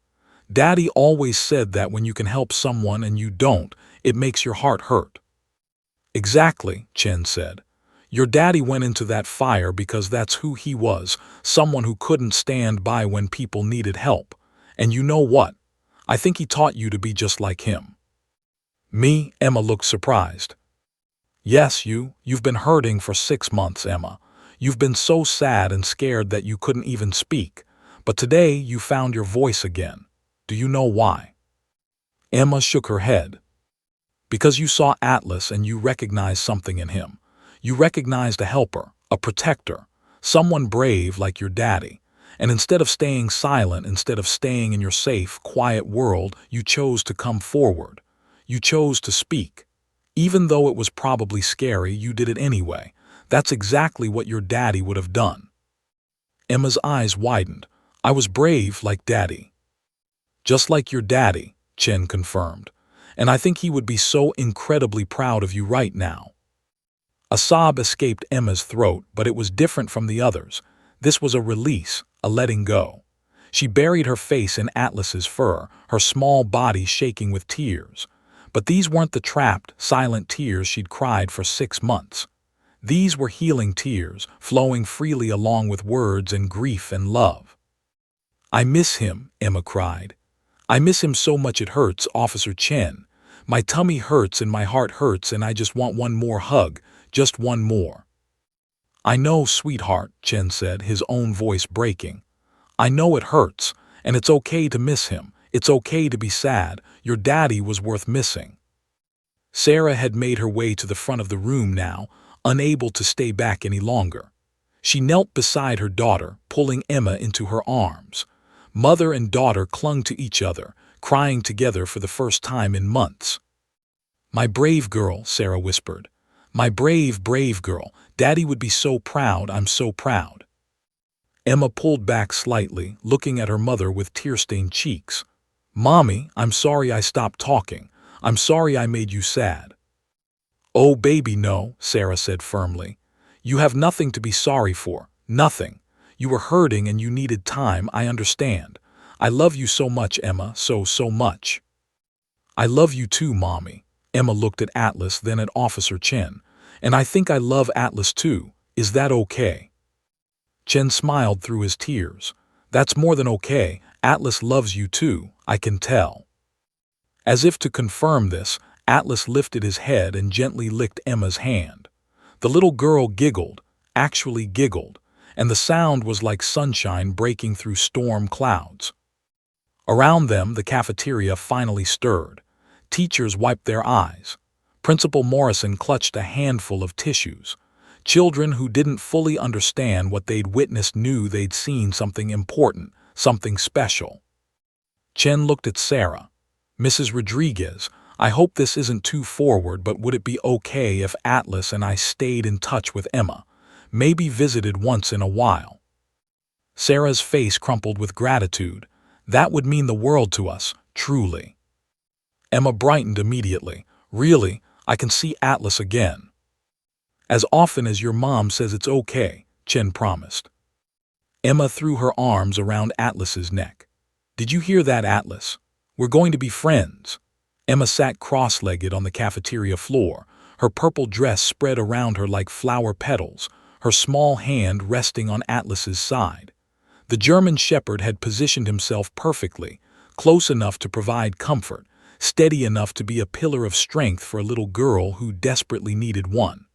"Daddy always said that when you can help someone and you don't, it makes your heart hurt." "Exactly," Chen said. Your daddy went into that fire because that's who he was, someone who couldn't stand by when people needed help. And you know what? I think he taught you to be just like him." "Me?" Emma looked surprised. "Yes, you've been hurting for 6 months, Emma. You've been so sad and scared that you couldn't even speak. But today you found your voice again. Do you know why?" Emma shook her head. "Because you saw Atlas and you recognized something in him. You recognized a helper, a protector, someone brave like your daddy. And instead of staying silent, instead of staying in your safe, quiet world, you chose to come forward. You chose to speak. Even though it was probably scary, you did it anyway. That's exactly what your daddy would have done." Emma's eyes widened. "I was brave like daddy." "Just like your daddy," Chen confirmed. "And I think he would be so incredibly proud of you right now." A sob escaped Emma's throat, but it was different from the others. This was a release, a letting go. She buried her face in Atlas's fur, her small body shaking with tears. But these weren't the trapped, silent tears she'd cried for 6 months. These were healing tears, flowing freely along with words and grief and love. "I miss him," Emma cried. "I miss him so much it hurts, Officer Chen. My tummy hurts and my heart hurts and I just want one more hug, just one more." "I know, sweetheart," Chen said, his own voice breaking. "I know it hurts, and it's okay to miss him. It's okay to be sad. Your daddy was worth missing." Sarah had made her way to the front of the room now, unable to stay back any longer. She knelt beside her daughter, pulling Emma into her arms. Mother and daughter clung to each other, crying together for the first time in months. "My brave girl," Sarah whispered. "My brave, brave girl. Daddy would be so proud. I'm so proud." Emma pulled back slightly, looking at her mother with tear-stained cheeks. "Mommy, I'm sorry I stopped talking. I'm sorry I made you sad." "Oh, baby, no," Sarah said firmly. "You have nothing to be sorry for. Nothing. You were hurting and you needed time, I understand. I love you so much, Emma, so much." "I love you too, Mommy." Emma looked at Atlas, then at Officer Chen. "And I think I love Atlas too. Is that okay?" Chen smiled through his tears. "That's more than okay. Atlas loves you too, I can tell." As if to confirm this, Atlas lifted his head and gently licked Emma's hand. The little girl giggled, actually giggled, and the sound was like sunshine breaking through storm clouds. Around them, the cafeteria finally stirred. Teachers wiped their eyes. Principal Morrison clutched a handful of tissues. Children who didn't fully understand what they'd witnessed knew they'd seen something important, something special. Chen looked at Sarah. "Mrs. Rodriguez, I hope this isn't too forward, but would it be okay if Atlas and I stayed in touch with Emma, maybe visited once in a while?" Sarah's face crumpled with gratitude. "That would mean the world to us, truly." Emma brightened immediately. "Really, I can see Atlas again." "As often as your mom says it's okay," Chen promised. Emma threw her arms around Atlas's neck. "Did you hear that, Atlas? We're going to be friends." Emma sat cross-legged on the cafeteria floor, her purple dress spread around her like flower petals, her small hand resting on Atlas's side. The German shepherd had positioned himself perfectly, close enough to provide comfort, steady enough to be a pillar of strength for a little girl who desperately needed one.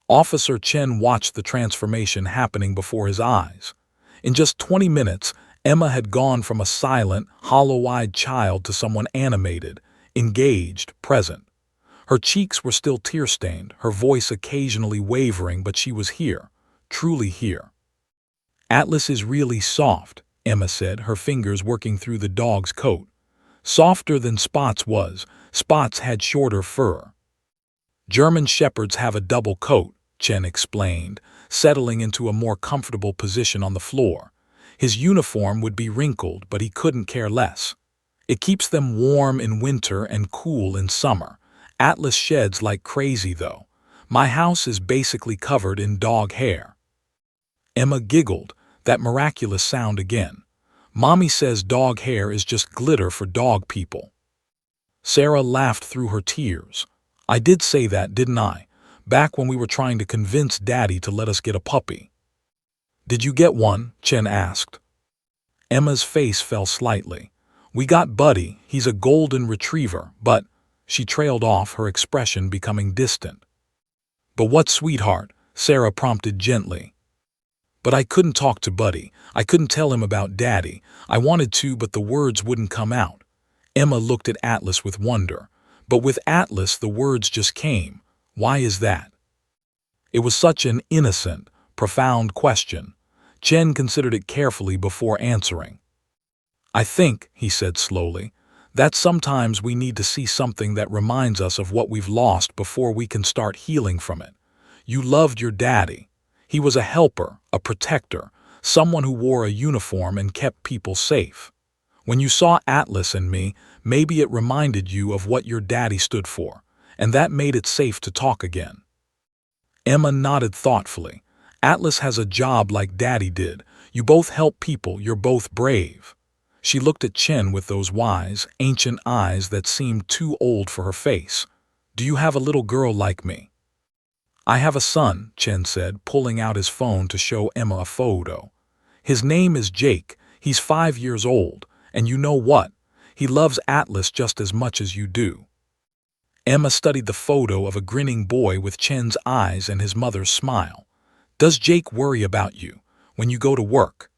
Officer Chen watched the transformation happening before his eyes. In just 20 minutes, Emma had gone from a silent, hollow-eyed child to someone animated, engaged, present. Her cheeks were still tear-stained, her voice occasionally wavering, but she was here, truly here. "Atlas is really soft," Emma said, her fingers working through the dog's coat. "Softer than Spot's was. Spot's had shorter fur." "German shepherds have a double coat," Chen explained, settling into a more comfortable position on the floor. His uniform would be wrinkled, but he couldn't care less. "It keeps them warm in winter and cool in summer. Atlas sheds like crazy, though. My house is basically covered in dog hair." Emma giggled, that miraculous sound again. "Mommy says dog hair is just glitter for dog people." Sarah laughed through her tears. "I did say that, didn't I? back when we were trying to convince Daddy to let us get a puppy. Did you get one? Chen asked. Emma's face fell slightly. We got Buddy, he's a golden retriever, but… She trailed off, her expression becoming distant. But what, sweetheart? Sarah prompted gently. But I couldn't talk to Buddy. I couldn't tell him about Daddy. I wanted to, but the words wouldn't come out. Emma looked at Atlas with wonder. But with Atlas, the words just came. Why is that? It was such an innocent, profound question. Chen considered it carefully before answering. I think, he said slowly, that sometimes we need to see something that reminds us of what we've lost before we can start healing from it. You loved your daddy. He was a helper, a protector, someone who wore a uniform and kept people safe. When you saw Atlas and me, maybe it reminded you of what your daddy stood for, and that made it safe to talk again. Emma nodded thoughtfully. Atlas has a job like Daddy did. You both help people, you're both brave. She looked at Chen with those wise, ancient eyes that seemed too old for her face. Do you have a little girl like me? I have a son, Chen said, pulling out his phone to show Emma a photo. His name is Jake. He's 5 years old, and you know what? He loves Atlas just as much as you do. Emma studied the photo of a grinning boy with Chen's eyes and his mother's smile. Does Jake worry about you when you go to work?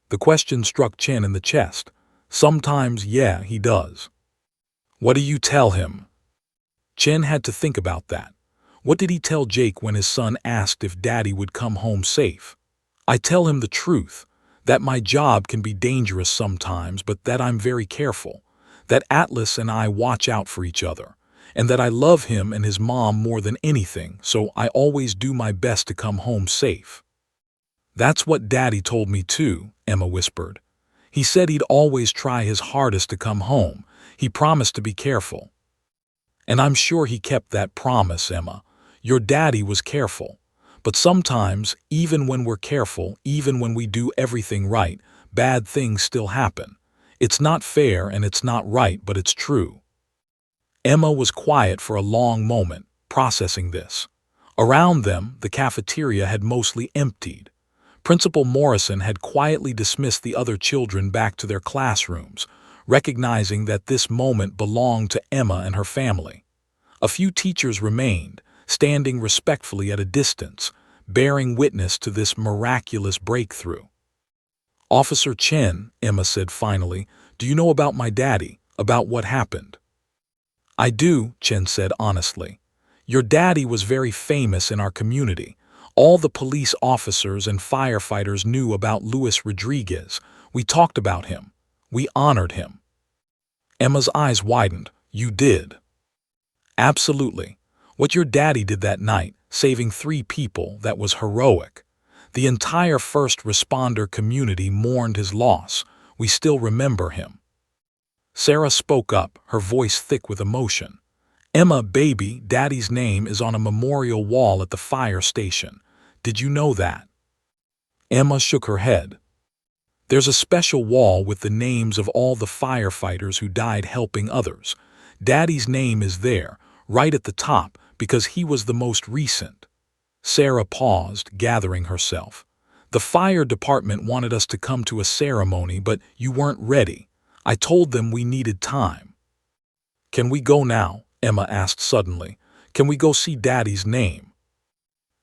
The question struck Chen in the chest. Sometimes, yeah, he does. What do you tell him? Chen had to think about that. What did he tell Jake when his son asked if Daddy would come home safe? I tell him the truth, that my job can be dangerous sometimes, but that I'm very careful, that Atlas and I watch out for each other, and that I love him and his mom more than anything, so I always do my best to come home safe. That's what Daddy told me too, Emma whispered. He said he'd always try his hardest to come home. He promised to be careful. And I'm sure he kept that promise, Emma. Your daddy was careful. But sometimes, even when we're careful, even when we do everything right, bad things still happen. It's not fair and it's not right, but it's true. Emma was quiet for a long moment, processing this. Around them, the cafeteria had mostly emptied. Principal Morrison had quietly dismissed the other children back to their classrooms, recognizing that this moment belonged to Emma and her family. A few teachers remained, standing respectfully at a distance, bearing witness to this miraculous breakthrough. Officer Chen, Emma said finally, do you know about my daddy, about what happened? I do, Chen said honestly. Your daddy was very famous in our community. All the police officers and firefighters knew about Luis Rodriguez. We talked about him. We honored him. Emma's eyes widened. You did? Absolutely. What your daddy did that night, saving 3 people, that was heroic. The entire first responder community mourned his loss. We still remember him. Sarah spoke up, her voice thick with emotion. Emma, baby, Daddy's name is on a memorial wall at the fire station. Did you know that? Emma shook her head. There's a special wall with the names of all the firefighters who died helping others. Daddy's name is there, right at the top, because he was the most recent. Sarah paused, gathering herself. The fire department wanted us to come to a ceremony, but you weren't ready. I told them we needed time. Can we go now? Emma asked suddenly. Can we go see Daddy's name?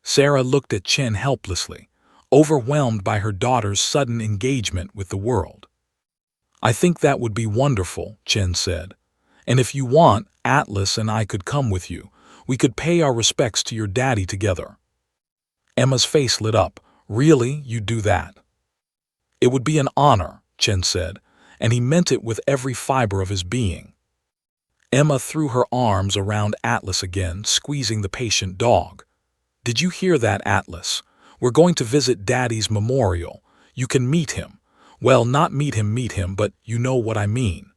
Sarah looked at Chen helplessly, overwhelmed by her daughter's sudden engagement with the world. I think that would be wonderful, Chen said. And if you want, Atlas and I could come with you. We could pay our respects to your daddy together. Emma's face lit up. Really, you'd do that? It would be an honor, Chen said, and he meant it with every fiber of his being. Emma threw her arms around Atlas again, squeezing the patient dog. Did you hear that, Atlas? We're going to visit Daddy's memorial. You can meet him. Well, not meet him, but you know what I mean.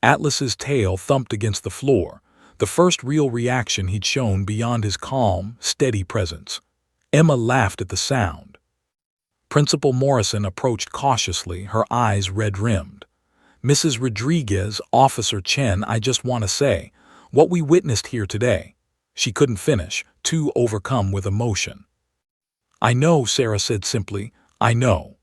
Atlas's tail thumped against the floor, the first real reaction he'd shown beyond his calm, steady presence. Emma laughed at the sound. Principal Morrison approached cautiously, her eyes red-rimmed. Mrs. Rodriguez, Officer Chen, I just want to say, what we witnessed here today. She couldn't finish, too overcome with emotion. I know, Sarah said simply. I know.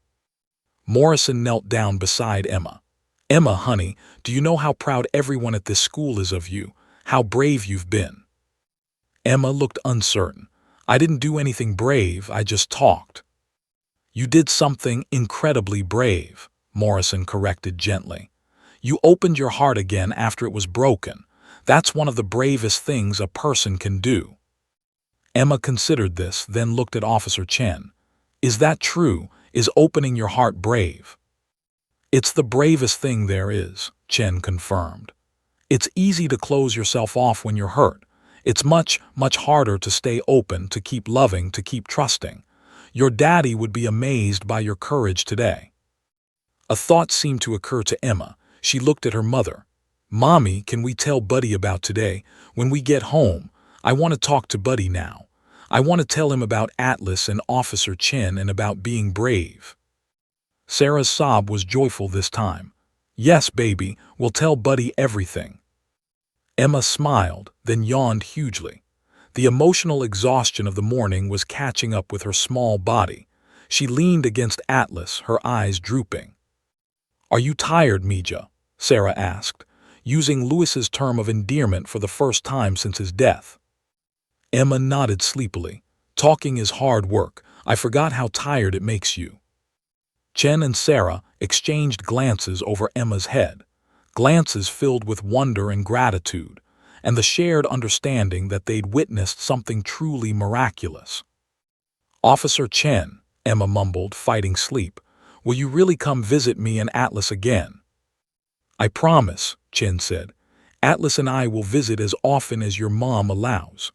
Morrison knelt down beside Emma. Emma, honey, do you know how proud everyone at this school is of you? How brave you've been? Emma looked uncertain. I didn't do anything brave, I just talked. You did something incredibly brave, Morrison corrected gently. You opened your heart again after it was broken. That's one of the bravest things a person can do. Emma considered this, then looked at Officer Chen. Is that true? Is opening your heart brave? It's the bravest thing there is, Chen confirmed. It's easy to close yourself off when you're hurt. It's much, much harder to stay open, to keep loving, to keep trusting. Your daddy would be amazed by your courage today. A thought seemed to occur to Emma. She looked at her mother. Mommy, can we tell Buddy about today? When we get home, I want to talk to Buddy now. I want to tell him about Atlas and Officer Chen and about being brave. Sarah's sob was joyful this time. Yes, baby, we'll tell Buddy everything. Emma smiled, then yawned hugely. The emotional exhaustion of the morning was catching up with her small body. She leaned against Atlas, her eyes drooping. Are you tired, Mija? Sarah asked, using Louis's term of endearment for the first time since his death. Emma nodded sleepily. Talking is hard work. I forgot how tired it makes you. Chen and Sarah exchanged glances over Emma's head, glances filled with wonder and gratitude, and the shared understanding that they'd witnessed something truly miraculous. Officer Chen, Emma mumbled, fighting sleep, will you really come visit me and Atlas again? I promise, Chen said. Atlas and I will visit as often as your mom allows.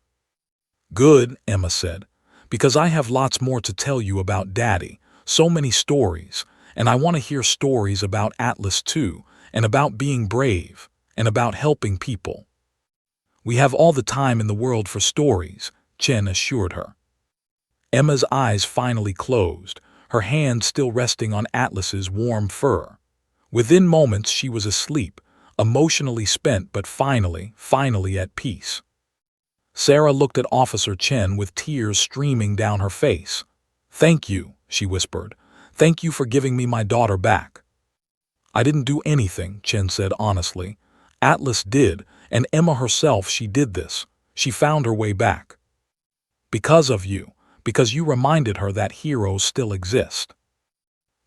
Good, Emma said, because I have lots more to tell you about Daddy, so many stories, and I want to hear stories about Atlas too, and about being brave, and about helping people. We have all the time in the world for stories, Chen assured her. Emma's eyes finally closed, her hand still resting on Atlas's warm fur. Within moments she was asleep, emotionally spent but finally at peace. Sarah looked at Officer Chen with tears streaming down her face. Thank you, she whispered. Thank you for giving me my daughter back. I didn't do anything, Chen said honestly. Atlas did, and Emma herself, she did this. She found her way back. Because of you, because you reminded her that heroes still exist.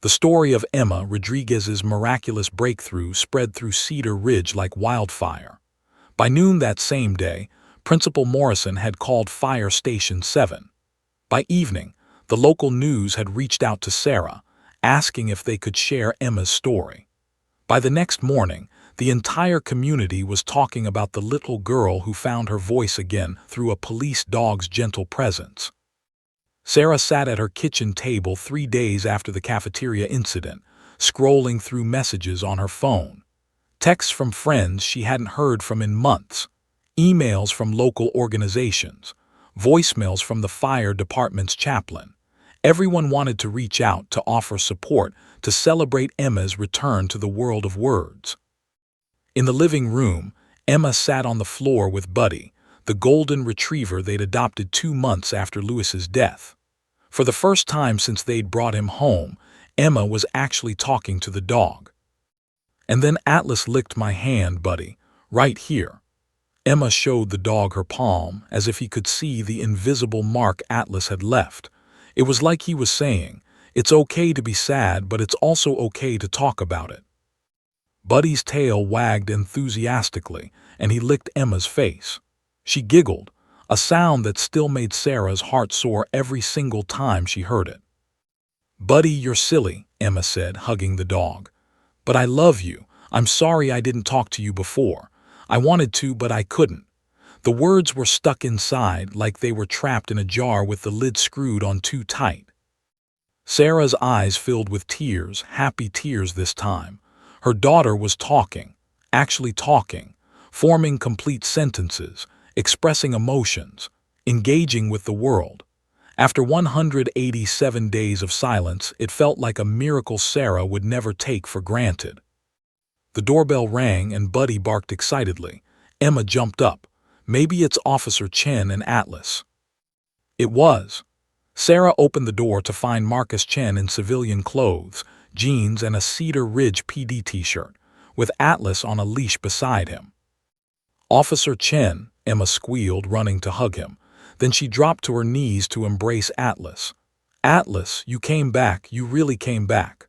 The story of Emma Rodriguez's miraculous breakthrough spread through Cedar Ridge like wildfire. By noon that same day, Principal Morrison had called Fire Station 7. By evening, the local news had reached out to Sarah, asking if they could share Emma's story. By the next morning, the entire community was talking about the little girl who found her voice again through a police dog's gentle presence. Sarah sat at her kitchen table 3 days after the cafeteria incident, scrolling through messages on her phone. Texts from friends she hadn't heard from in months, emails from local organizations, voicemails from the fire department's chaplain. Everyone wanted to reach out to offer support to celebrate Emma's return to the world of words. In the living room, Emma sat on the floor with Buddy, the golden retriever they'd adopted 2 months after Louis's death. For the first time since they'd brought him home, Emma was actually talking to the dog. And then Atlas licked my hand, Buddy, right here. Emma showed the dog her palm, as if he could see the invisible mark Atlas had left. It was like he was saying, it's okay to be sad, but it's also okay to talk about it. Buddy's tail wagged enthusiastically, and he licked Emma's face. She giggled, a sound that still made Sarah's heart soar every single time she heard it. Buddy, you're silly, Emma said, hugging the dog. But I love you. I'm sorry I didn't talk to you before. I wanted to, but I couldn't. The words were stuck inside like they were trapped in a jar with the lid screwed on too tight. Sarah's eyes filled with tears, happy tears this time. Her daughter was talking, actually talking, forming complete sentences, expressing emotions, engaging with the world. After 187 days of silence, it felt like a miracle Sarah would never take for granted. The doorbell rang and Buddy barked excitedly. Emma jumped up. Maybe it's Officer Chen and Atlas. It was. Sarah opened the door to find Marcus Chen in civilian clothes, jeans and a Cedar Ridge PD t-shirt, with Atlas on a leash beside him. "Officer Chen," Emma squealed, running to hug him. Then she dropped to her knees to embrace Atlas. "Atlas, you came back, you really came back."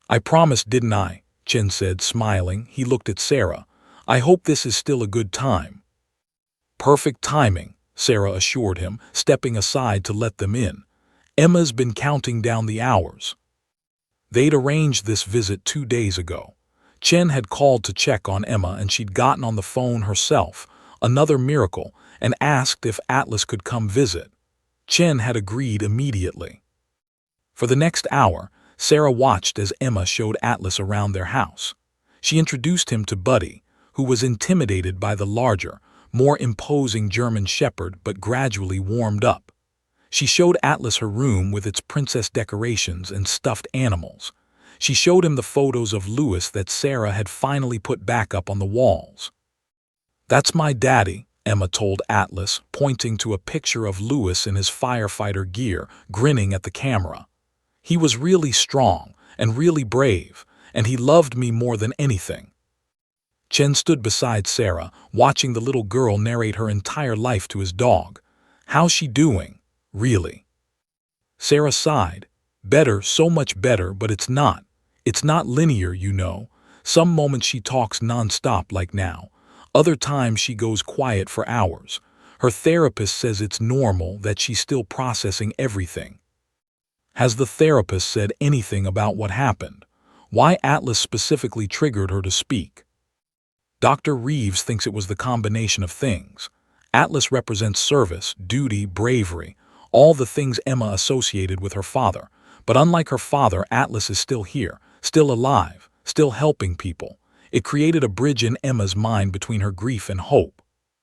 "I promised, didn't I?" Chen said, smiling. He looked at Sarah. "I hope this is still a good time." "Perfect timing," Sarah assured him, stepping aside to let them in. "Emma's been counting down the hours." They'd arranged this visit 2 days ago. Chen had called to check on Emma and she'd gotten on the phone herself, another miracle, and asked if Atlas could come visit. Chen had agreed immediately. For the next hour, Sarah watched as Emma showed Atlas around their house. She introduced him to Buddy, who was intimidated by the larger, more imposing German Shepherd but gradually warmed up. She showed Atlas her room with its princess decorations and stuffed animals. She showed him the photos of Louis that Sarah had finally put back up on the walls. "That's my daddy," Emma told Atlas, pointing to a picture of Louis in his firefighter gear, grinning at the camera. "He was really strong and really brave, and he loved me more than anything." Chen stood beside Sarah, watching the little girl narrate her entire life to his dog. "How's she doing, really?" Sarah sighed. "Better, so much better, but it's not. It's not linear, you know. Some moments she talks non-stop like now. Other times she goes quiet for hours. Her therapist says it's normal, that she's still processing everything." "Has the therapist said anything about what happened? Why Atlas specifically triggered her to speak?" "Dr. Reeves thinks it was the combination of things. Atlas represents service, duty, bravery, all the things Emma associated with her father. But unlike her father, Atlas is still here, still alive, still helping people. It created a bridge in Emma's mind between her grief and hope."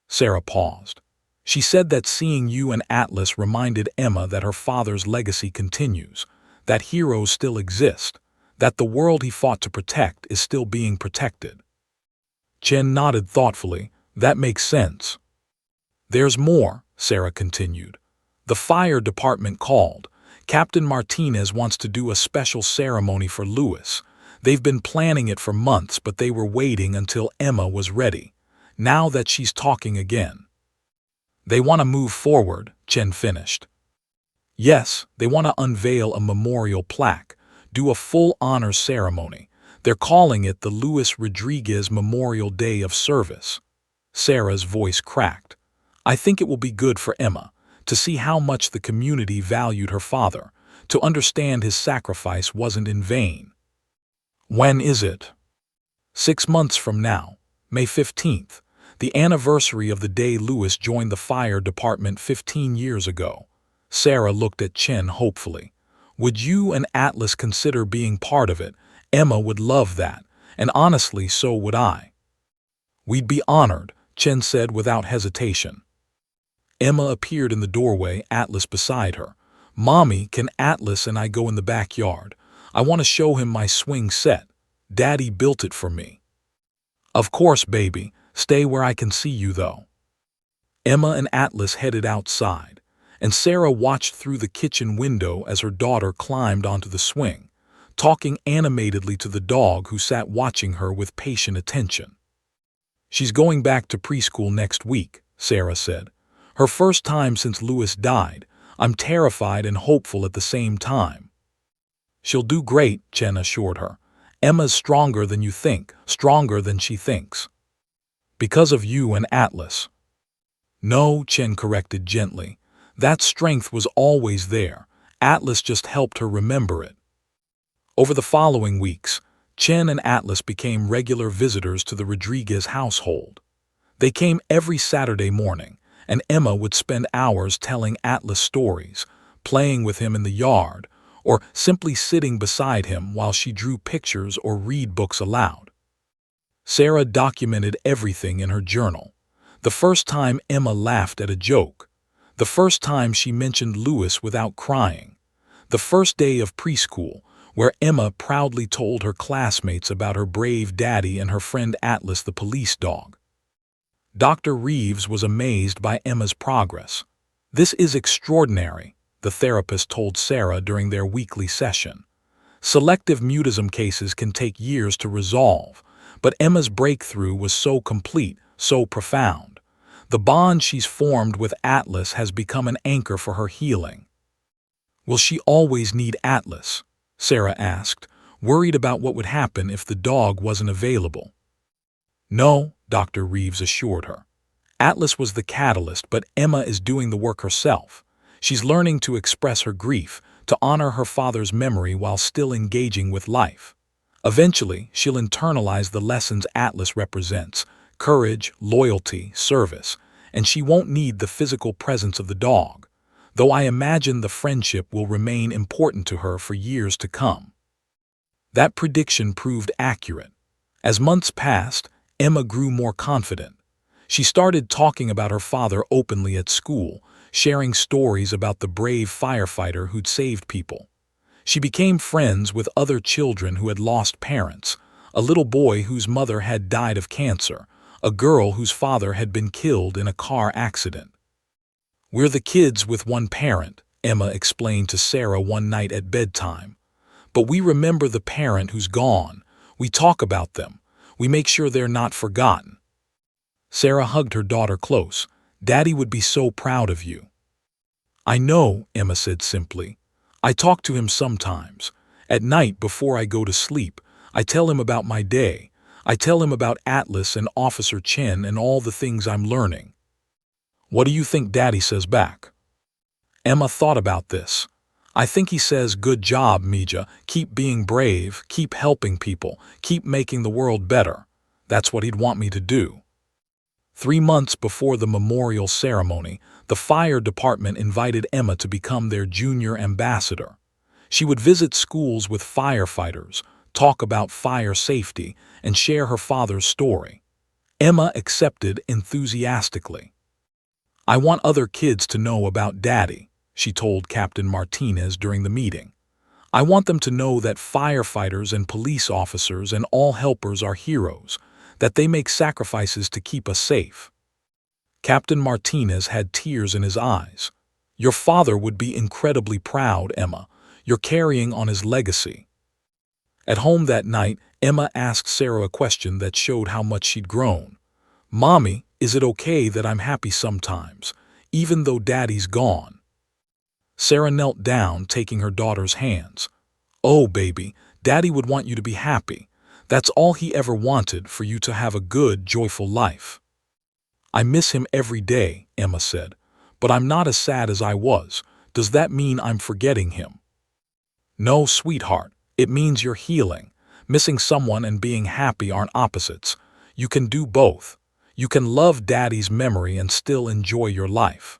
Sarah paused. "She said that seeing you and Atlas reminded Emma that her father's legacy continues, that heroes still exist, that the world he fought to protect is still being protected." Chen nodded thoughtfully. "That makes sense." "There's more," Sarah continued. "The fire department called. Captain Martinez wants to do a special ceremony for Louis. They've been planning it for months, but they were waiting until Emma was ready. Now that she's talking again." "They want to move forward," Chen finished. "Yes, they want to unveil a memorial plaque, do a full honor ceremony. They're calling it the Luis Rodriguez Memorial Day of Service." Sarah's voice cracked. "I think it will be good for Emma, to see how much the community valued her father, to understand his sacrifice wasn't in vain." "When is it?" 6 months from now, May 15th, the anniversary of the day Louis joined the fire department 15 years ago. Sarah looked at Chen hopefully. "Would you and Atlas consider being part of it? Emma would love that, and honestly, so would I." "We'd be honored," Chen said without hesitation. Emma appeared in the doorway, Atlas beside her. "Mommy, can Atlas and I go in the backyard? I want to show him my swing set. Daddy built it for me." "Of course, baby. Stay where I can see you, though." Emma and Atlas headed outside, and Sarah watched through the kitchen window as her daughter climbed onto the swing, talking animatedly to the dog who sat watching her with patient attention. "She's going back to preschool next week," Sarah said. "Her first time since Louis died. I'm terrified and hopeful at the same time." "She'll do great," Chen assured her. "Emma's stronger than you think, stronger than she thinks." "Because of you and Atlas." "No," Chen corrected gently. "That strength was always there. Atlas just helped her remember it." Over the following weeks, Chen and Atlas became regular visitors to the Rodriguez household. They came every Saturday morning, and Emma would spend hours telling Atlas stories, playing with him in the yard, or simply sitting beside him while she drew pictures or read books aloud. Sarah documented everything in her journal. The first time Emma laughed at a joke. The first time she mentioned Louis without crying. The first day of preschool, where Emma proudly told her classmates about her brave daddy and her friend Atlas the police dog. Dr. Reeves was amazed by Emma's progress. "This is extraordinary," the therapist told Sarah during their weekly session. "Selective mutism cases can take years to resolve, but Emma's breakthrough was so complete, so profound. The bond she's formed with Atlas has become an anchor for her healing." "Will she always need Atlas?" Sarah asked, worried about what would happen if the dog wasn't available. "No," Dr. Reeves assured her. "Atlas was the catalyst, but Emma is doing the work herself. She's learning to express her grief, to honor her father's memory while still engaging with life. Eventually, she'll internalize the lessons Atlas represents: courage, loyalty, service, and she won't need the physical presence of the dog, though I imagine the friendship will remain important to her for years to come." That prediction proved accurate. As months passed, Emma grew more confident. She started talking about her father openly at school, sharing stories about the brave firefighter who'd saved people. She became friends with other children who had lost parents: a little boy whose mother had died of cancer, a girl whose father had been killed in a car accident. "We're the kids with one parent," Emma explained to Sarah one night at bedtime. "But we remember the parent who's gone. We talk about them. We make sure they're not forgotten." Sarah hugged her daughter close. "Daddy would be so proud of you." "I know," Emma said simply. "I talk to him sometimes. At night before I go to sleep, I tell him about my day. I tell him about Atlas and Officer Chen and all the things I'm learning." "What do you think Daddy says back?" Emma thought about this. "I think he says, 'Good job, Mija. Keep being brave, keep helping people, keep making the world better.' That's what he'd want me to do." 3 months before the memorial ceremony, the fire department invited Emma to become their junior ambassador. She would visit schools with firefighters, talk about fire safety, and share her father's story. Emma accepted enthusiastically. "I want other kids to know about Daddy," she told Captain Martinez during the meeting. "I want them to know that firefighters and police officers and all helpers are heroes, that they make sacrifices to keep us safe." Captain Martinez had tears in his eyes. "Your father would be incredibly proud, Emma. You're carrying on his legacy." At home that night, Emma asked Sarah a question that showed how much she'd grown. "Mommy, is it okay that I'm happy sometimes, even though Daddy's gone?" Sarah knelt down, taking her daughter's hands. "Oh, baby, Daddy would want you to be happy. That's all he ever wanted, for you to have a good, joyful life." "I miss him every day," Emma said, "but I'm not as sad as I was. Does that mean I'm forgetting him?" "No, sweetheart, it means you're healing. Missing someone and being happy aren't opposites. You can do both. You can love Daddy's memory and still enjoy your life."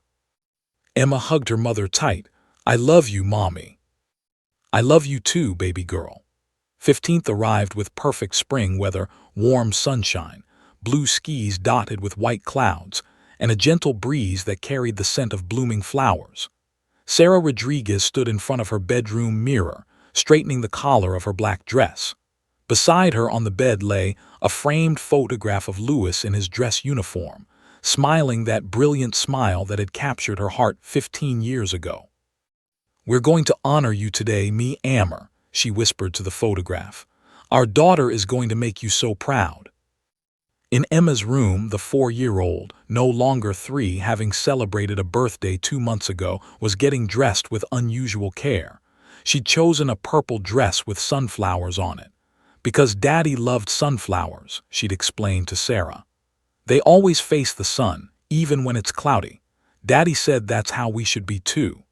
Emma hugged her mother tight. "I love you, Mommy." "I love you too, baby girl." 15th arrived with perfect spring weather, warm sunshine, blue skies dotted with white clouds, and a gentle breeze that carried the scent of blooming flowers. Sarah Rodriguez stood in front of her bedroom mirror, straightening the collar of her black dress. Beside her on the bed lay a framed photograph of Louis in his dress uniform, smiling that brilliant smile that had captured her heart 15 years ago. "We're going to honor you today, me Amber," she whispered to the photograph. "Our daughter is going to make you so proud." In Emma's room, the 4-year-old, no longer 3, having celebrated a birthday 2 months ago, was getting dressed with unusual care. She'd chosen a purple dress with sunflowers on it. "Because Daddy loved sunflowers," she'd explained to Sarah. "They always face the sun, even when it's cloudy. Daddy said that's how we should be too."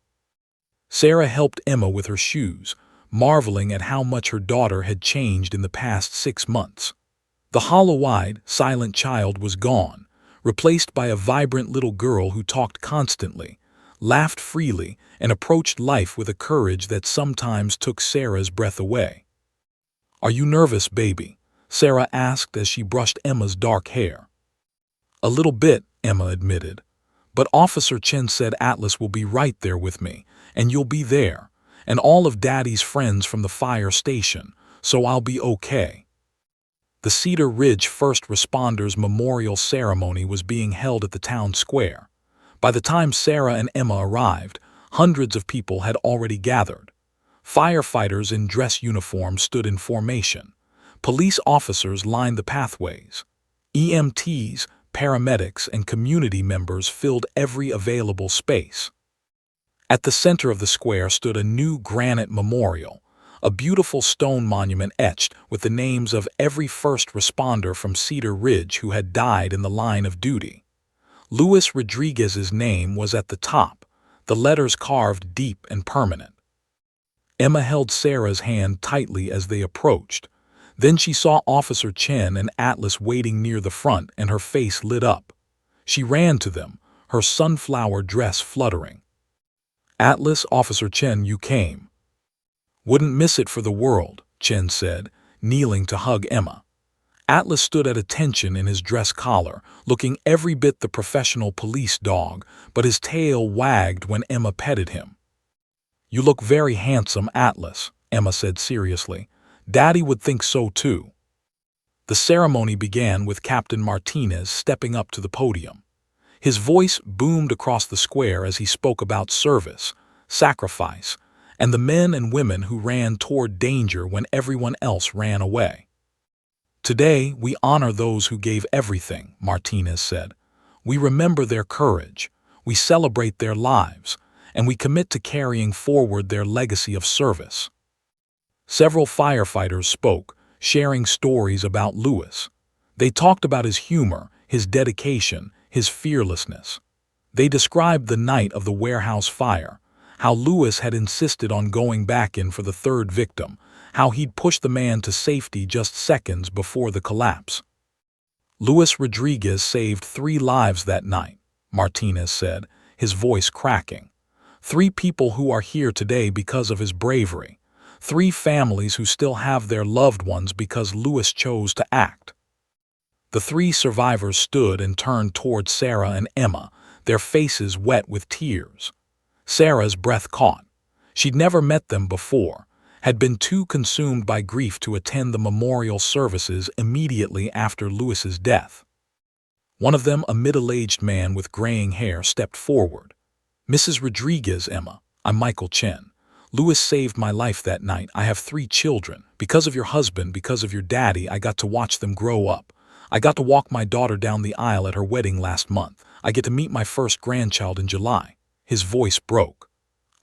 Sarah helped Emma with her shoes, marveling at how much her daughter had changed in the past 6 months. The hollow-eyed, silent child was gone, replaced by a vibrant little girl who talked constantly, laughed freely, and approached life with a courage that sometimes took Sarah's breath away. "Are you nervous, baby?" Sarah asked as she brushed Emma's dark hair. "A little bit," Emma admitted. "But Officer Chen said Atlas will be right there with me, and you'll be there, and all of Daddy's friends from the fire station, so I'll be okay." The Cedar Ridge First Responders Memorial Ceremony was being held at the town square. By the time Sarah and Emma arrived, hundreds of people had already gathered. Firefighters in dress uniforms stood in formation. Police officers lined the pathways. EMTs, paramedics, and community members filled every available space. At the center of the square stood a new granite memorial, a beautiful stone monument etched with the names of every first responder from Cedar Ridge who had died in the line of duty. Luis Rodriguez's name was at the top, the letters carved deep and permanent. Emma held Sarah's hand tightly as they approached. Then she saw Officer Chen and Atlas waiting near the front, and her face lit up. She ran to them, her sunflower dress fluttering. "Atlas, Officer Chen, you came." "Wouldn't miss it for the world," Chen said, kneeling to hug Emma. Atlas stood at attention in his dress collar, looking every bit the professional police dog, but his tail wagged when Emma petted him. "You look very handsome, Atlas," Emma said seriously. "Daddy would think so too." The ceremony began with Captain Martinez stepping up to the podium. His voice boomed across the square as he spoke about service, sacrifice, and the men and women who ran toward danger when everyone else ran away. "Today, we honor those who gave everything," Martinez said. "We remember their courage, we celebrate their lives, and we commit to carrying forward their legacy of service." Several firefighters spoke, sharing stories about Luis. They talked about his humor, his dedication, his fearlessness. They described the night of the warehouse fire, how Luis had insisted on going back in for the third victim, how he'd pushed the man to safety just seconds before the collapse. "Luis Rodriguez saved 3 lives that night," Martinez said, his voice cracking. "3 people who are here today because of his bravery. 3 families who still have their loved ones because Luis chose to act." The 3 survivors stood and turned toward Sarah and Emma, their faces wet with tears. Sarah's breath caught. She'd never met them before, had been too consumed by grief to attend the memorial services immediately after Luis's death. One of them, a middle-aged man with graying hair, stepped forward. "Mrs. Rodriguez, Emma, I'm Michael Chen. Luis saved my life that night. I have 3 children. Because of your husband, because of your daddy, I got to watch them grow up. I got to walk my daughter down the aisle at her wedding last month. I get to meet my first grandchild in July." His voice broke.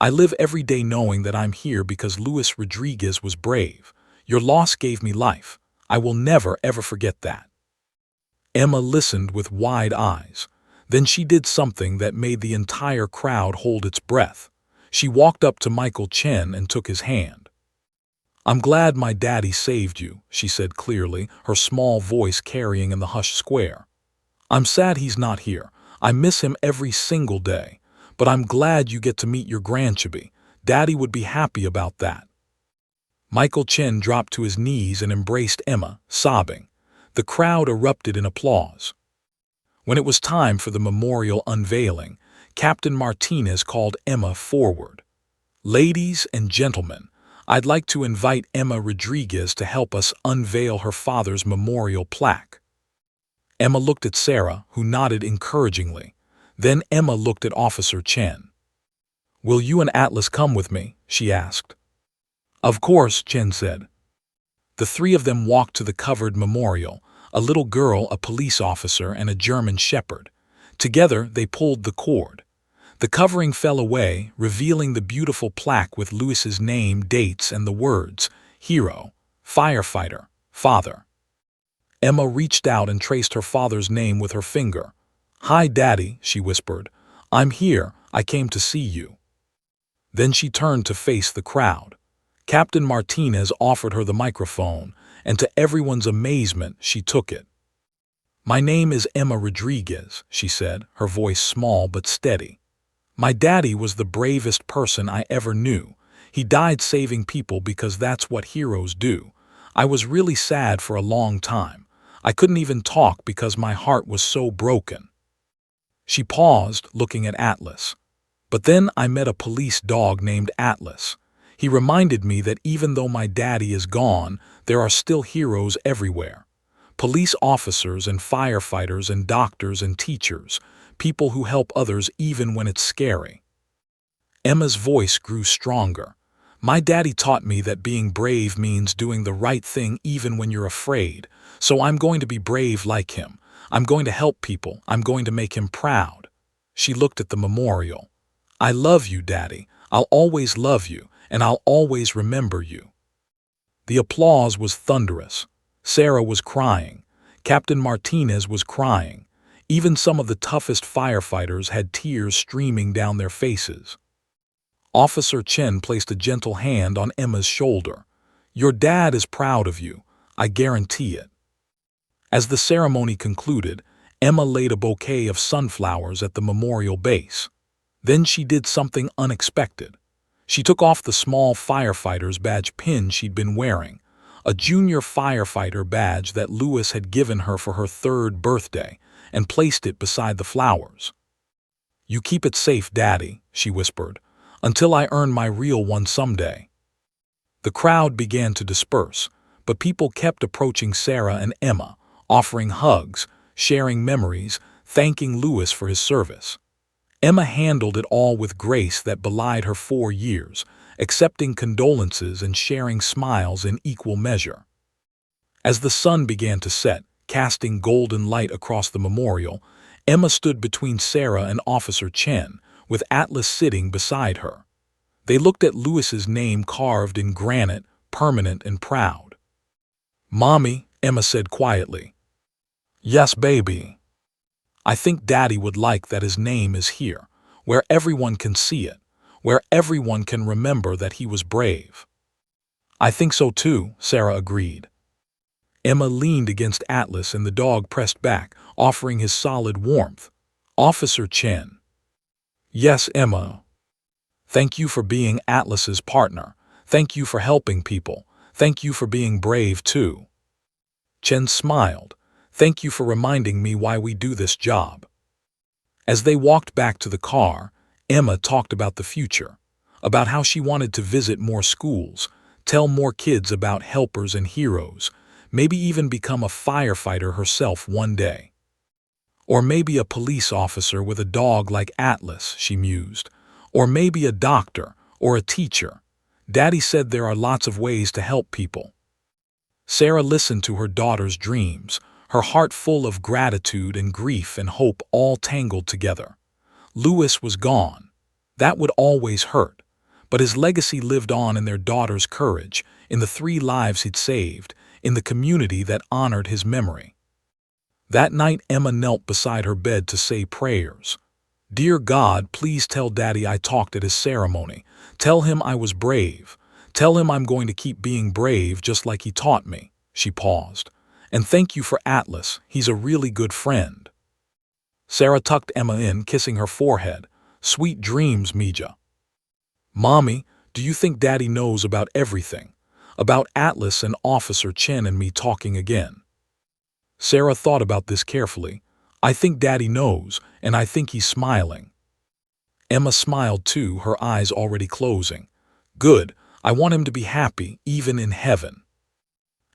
"I live every day knowing that I'm here because Luis Rodriguez was brave. Your loss gave me life. I will never, ever forget that." Emma listened with wide eyes. Then she did something that made the entire crowd hold its breath. She walked up to Michael Chen and took his hand. "I'm glad my daddy saved you," she said clearly, her small voice carrying in the hushed square. "I'm sad he's not here. I miss him every single day. But I'm glad you get to meet your grandchibi. Daddy would be happy about that." Michael Chen dropped to his knees and embraced Emma, sobbing. The crowd erupted in applause. When it was time for the memorial unveiling, Captain Martinez called Emma forward. "Ladies and gentlemen, I'd like to invite Emma Rodriguez to help us unveil her father's memorial plaque." Emma looked at Sarah, who nodded encouragingly. Then Emma looked at Officer Chen. "Will you and Atlas come with me?" she asked. "Of course," Chen said. The 3 of them walked to the covered memorial, a little girl, a police officer, and a German shepherd. Together they pulled the cord. The covering fell away, revealing the beautiful plaque with Luis's name, dates, and the words, "Hero, Firefighter, Father." Emma reached out and traced her father's name with her finger. "Hi, Daddy," she whispered. "I'm here. I came to see you." Then she turned to face the crowd. Captain Martinez offered her the microphone, and to everyone's amazement, she took it. "My name is Emma Rodriguez," she said, her voice small but steady. "My daddy was the bravest person I ever knew. He died saving people because that's what heroes do. I was really sad for a long time. I couldn't even talk because my heart was so broken." She paused, looking at Atlas. "But then I met a police dog named Atlas. He reminded me that even though my daddy is gone, there are still heroes everywhere. Police officers and firefighters and doctors and teachers, people who help others even when it's scary. Emma's voice grew stronger. My daddy taught me that being brave means doing the right thing even when you're afraid, so I'm going to be brave like him. I'm going to help people. I'm going to make him proud. She looked at the memorial. I love you, Daddy. I'll always love you, and I'll always remember you. The applause was thunderous. Sarah was crying. Captain Martinez was crying. Even some of the toughest firefighters had tears streaming down their faces. Officer Chen placed a gentle hand on Emma's shoulder. Your dad is proud of you. I guarantee it. As the ceremony concluded, Emma laid a bouquet of sunflowers at the memorial base. Then she did something unexpected. She took off the small firefighter's badge pin she'd been wearing, a junior firefighter badge that Louis had given her for her 3rd birthday, and placed it beside the flowers. You keep it safe, Daddy, she whispered, until I earn my real one someday. The crowd began to disperse, but people kept approaching Sarah and Emma, offering hugs, sharing memories, thanking Louis for his service. Emma handled it all with grace that belied her 4 years, accepting condolences and sharing smiles in equal measure. As the sun began to set, casting golden light across the memorial, Emma stood between Sarah and Officer Chen, with Atlas sitting beside her. They looked at Louis's name carved in granite, permanent and proud. Mommy, Emma said quietly. Yes, baby. I think Daddy would like that his name is here, where everyone can see it, where everyone can remember that he was brave. I think so too, Sarah agreed. Emma leaned against Atlas and the dog pressed back, offering his solid warmth. Officer Chen. Yes, Emma. Thank you for being Atlas's partner. Thank you for helping people. Thank you for being brave too. Chen smiled. Thank you for reminding me why we do this job. As they walked back to the car, Emma talked about the future, about how she wanted to visit more schools, tell more kids about helpers and heroes, maybe even become a firefighter herself one day. Or maybe a police officer with a dog like Atlas, she mused. Or maybe a doctor or a teacher. Daddy said there are lots of ways to help people. Sarah listened to her daughter's dreams, her heart full of gratitude and grief and hope all tangled together. Louis was gone. That would always hurt. But his legacy lived on in their daughter's courage, in the 3 lives he'd saved, in the community that honored his memory. That night Emma knelt beside her bed to say prayers. Dear God, please tell Daddy I talked at his ceremony. Tell him I was brave. Tell him I'm going to keep being brave just like he taught me. She paused. And thank you for Atlas. He's a really good friend. Sarah tucked Emma in, kissing her forehead. Sweet dreams, Mija. Mommy, do you think Daddy knows about everything? About Atlas and Officer Chen and me talking again? Sarah thought about this carefully. I think Daddy knows, and I think he's smiling. Emma smiled too, her eyes already closing. Good, I want him to be happy, even in heaven.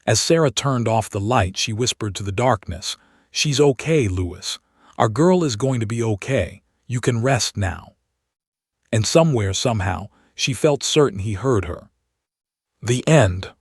As Sarah turned off the light, she whispered to the darkness, She's okay, Louis. Our girl is going to be okay. You can rest now. And somewhere, somehow, she felt certain he heard her. The end.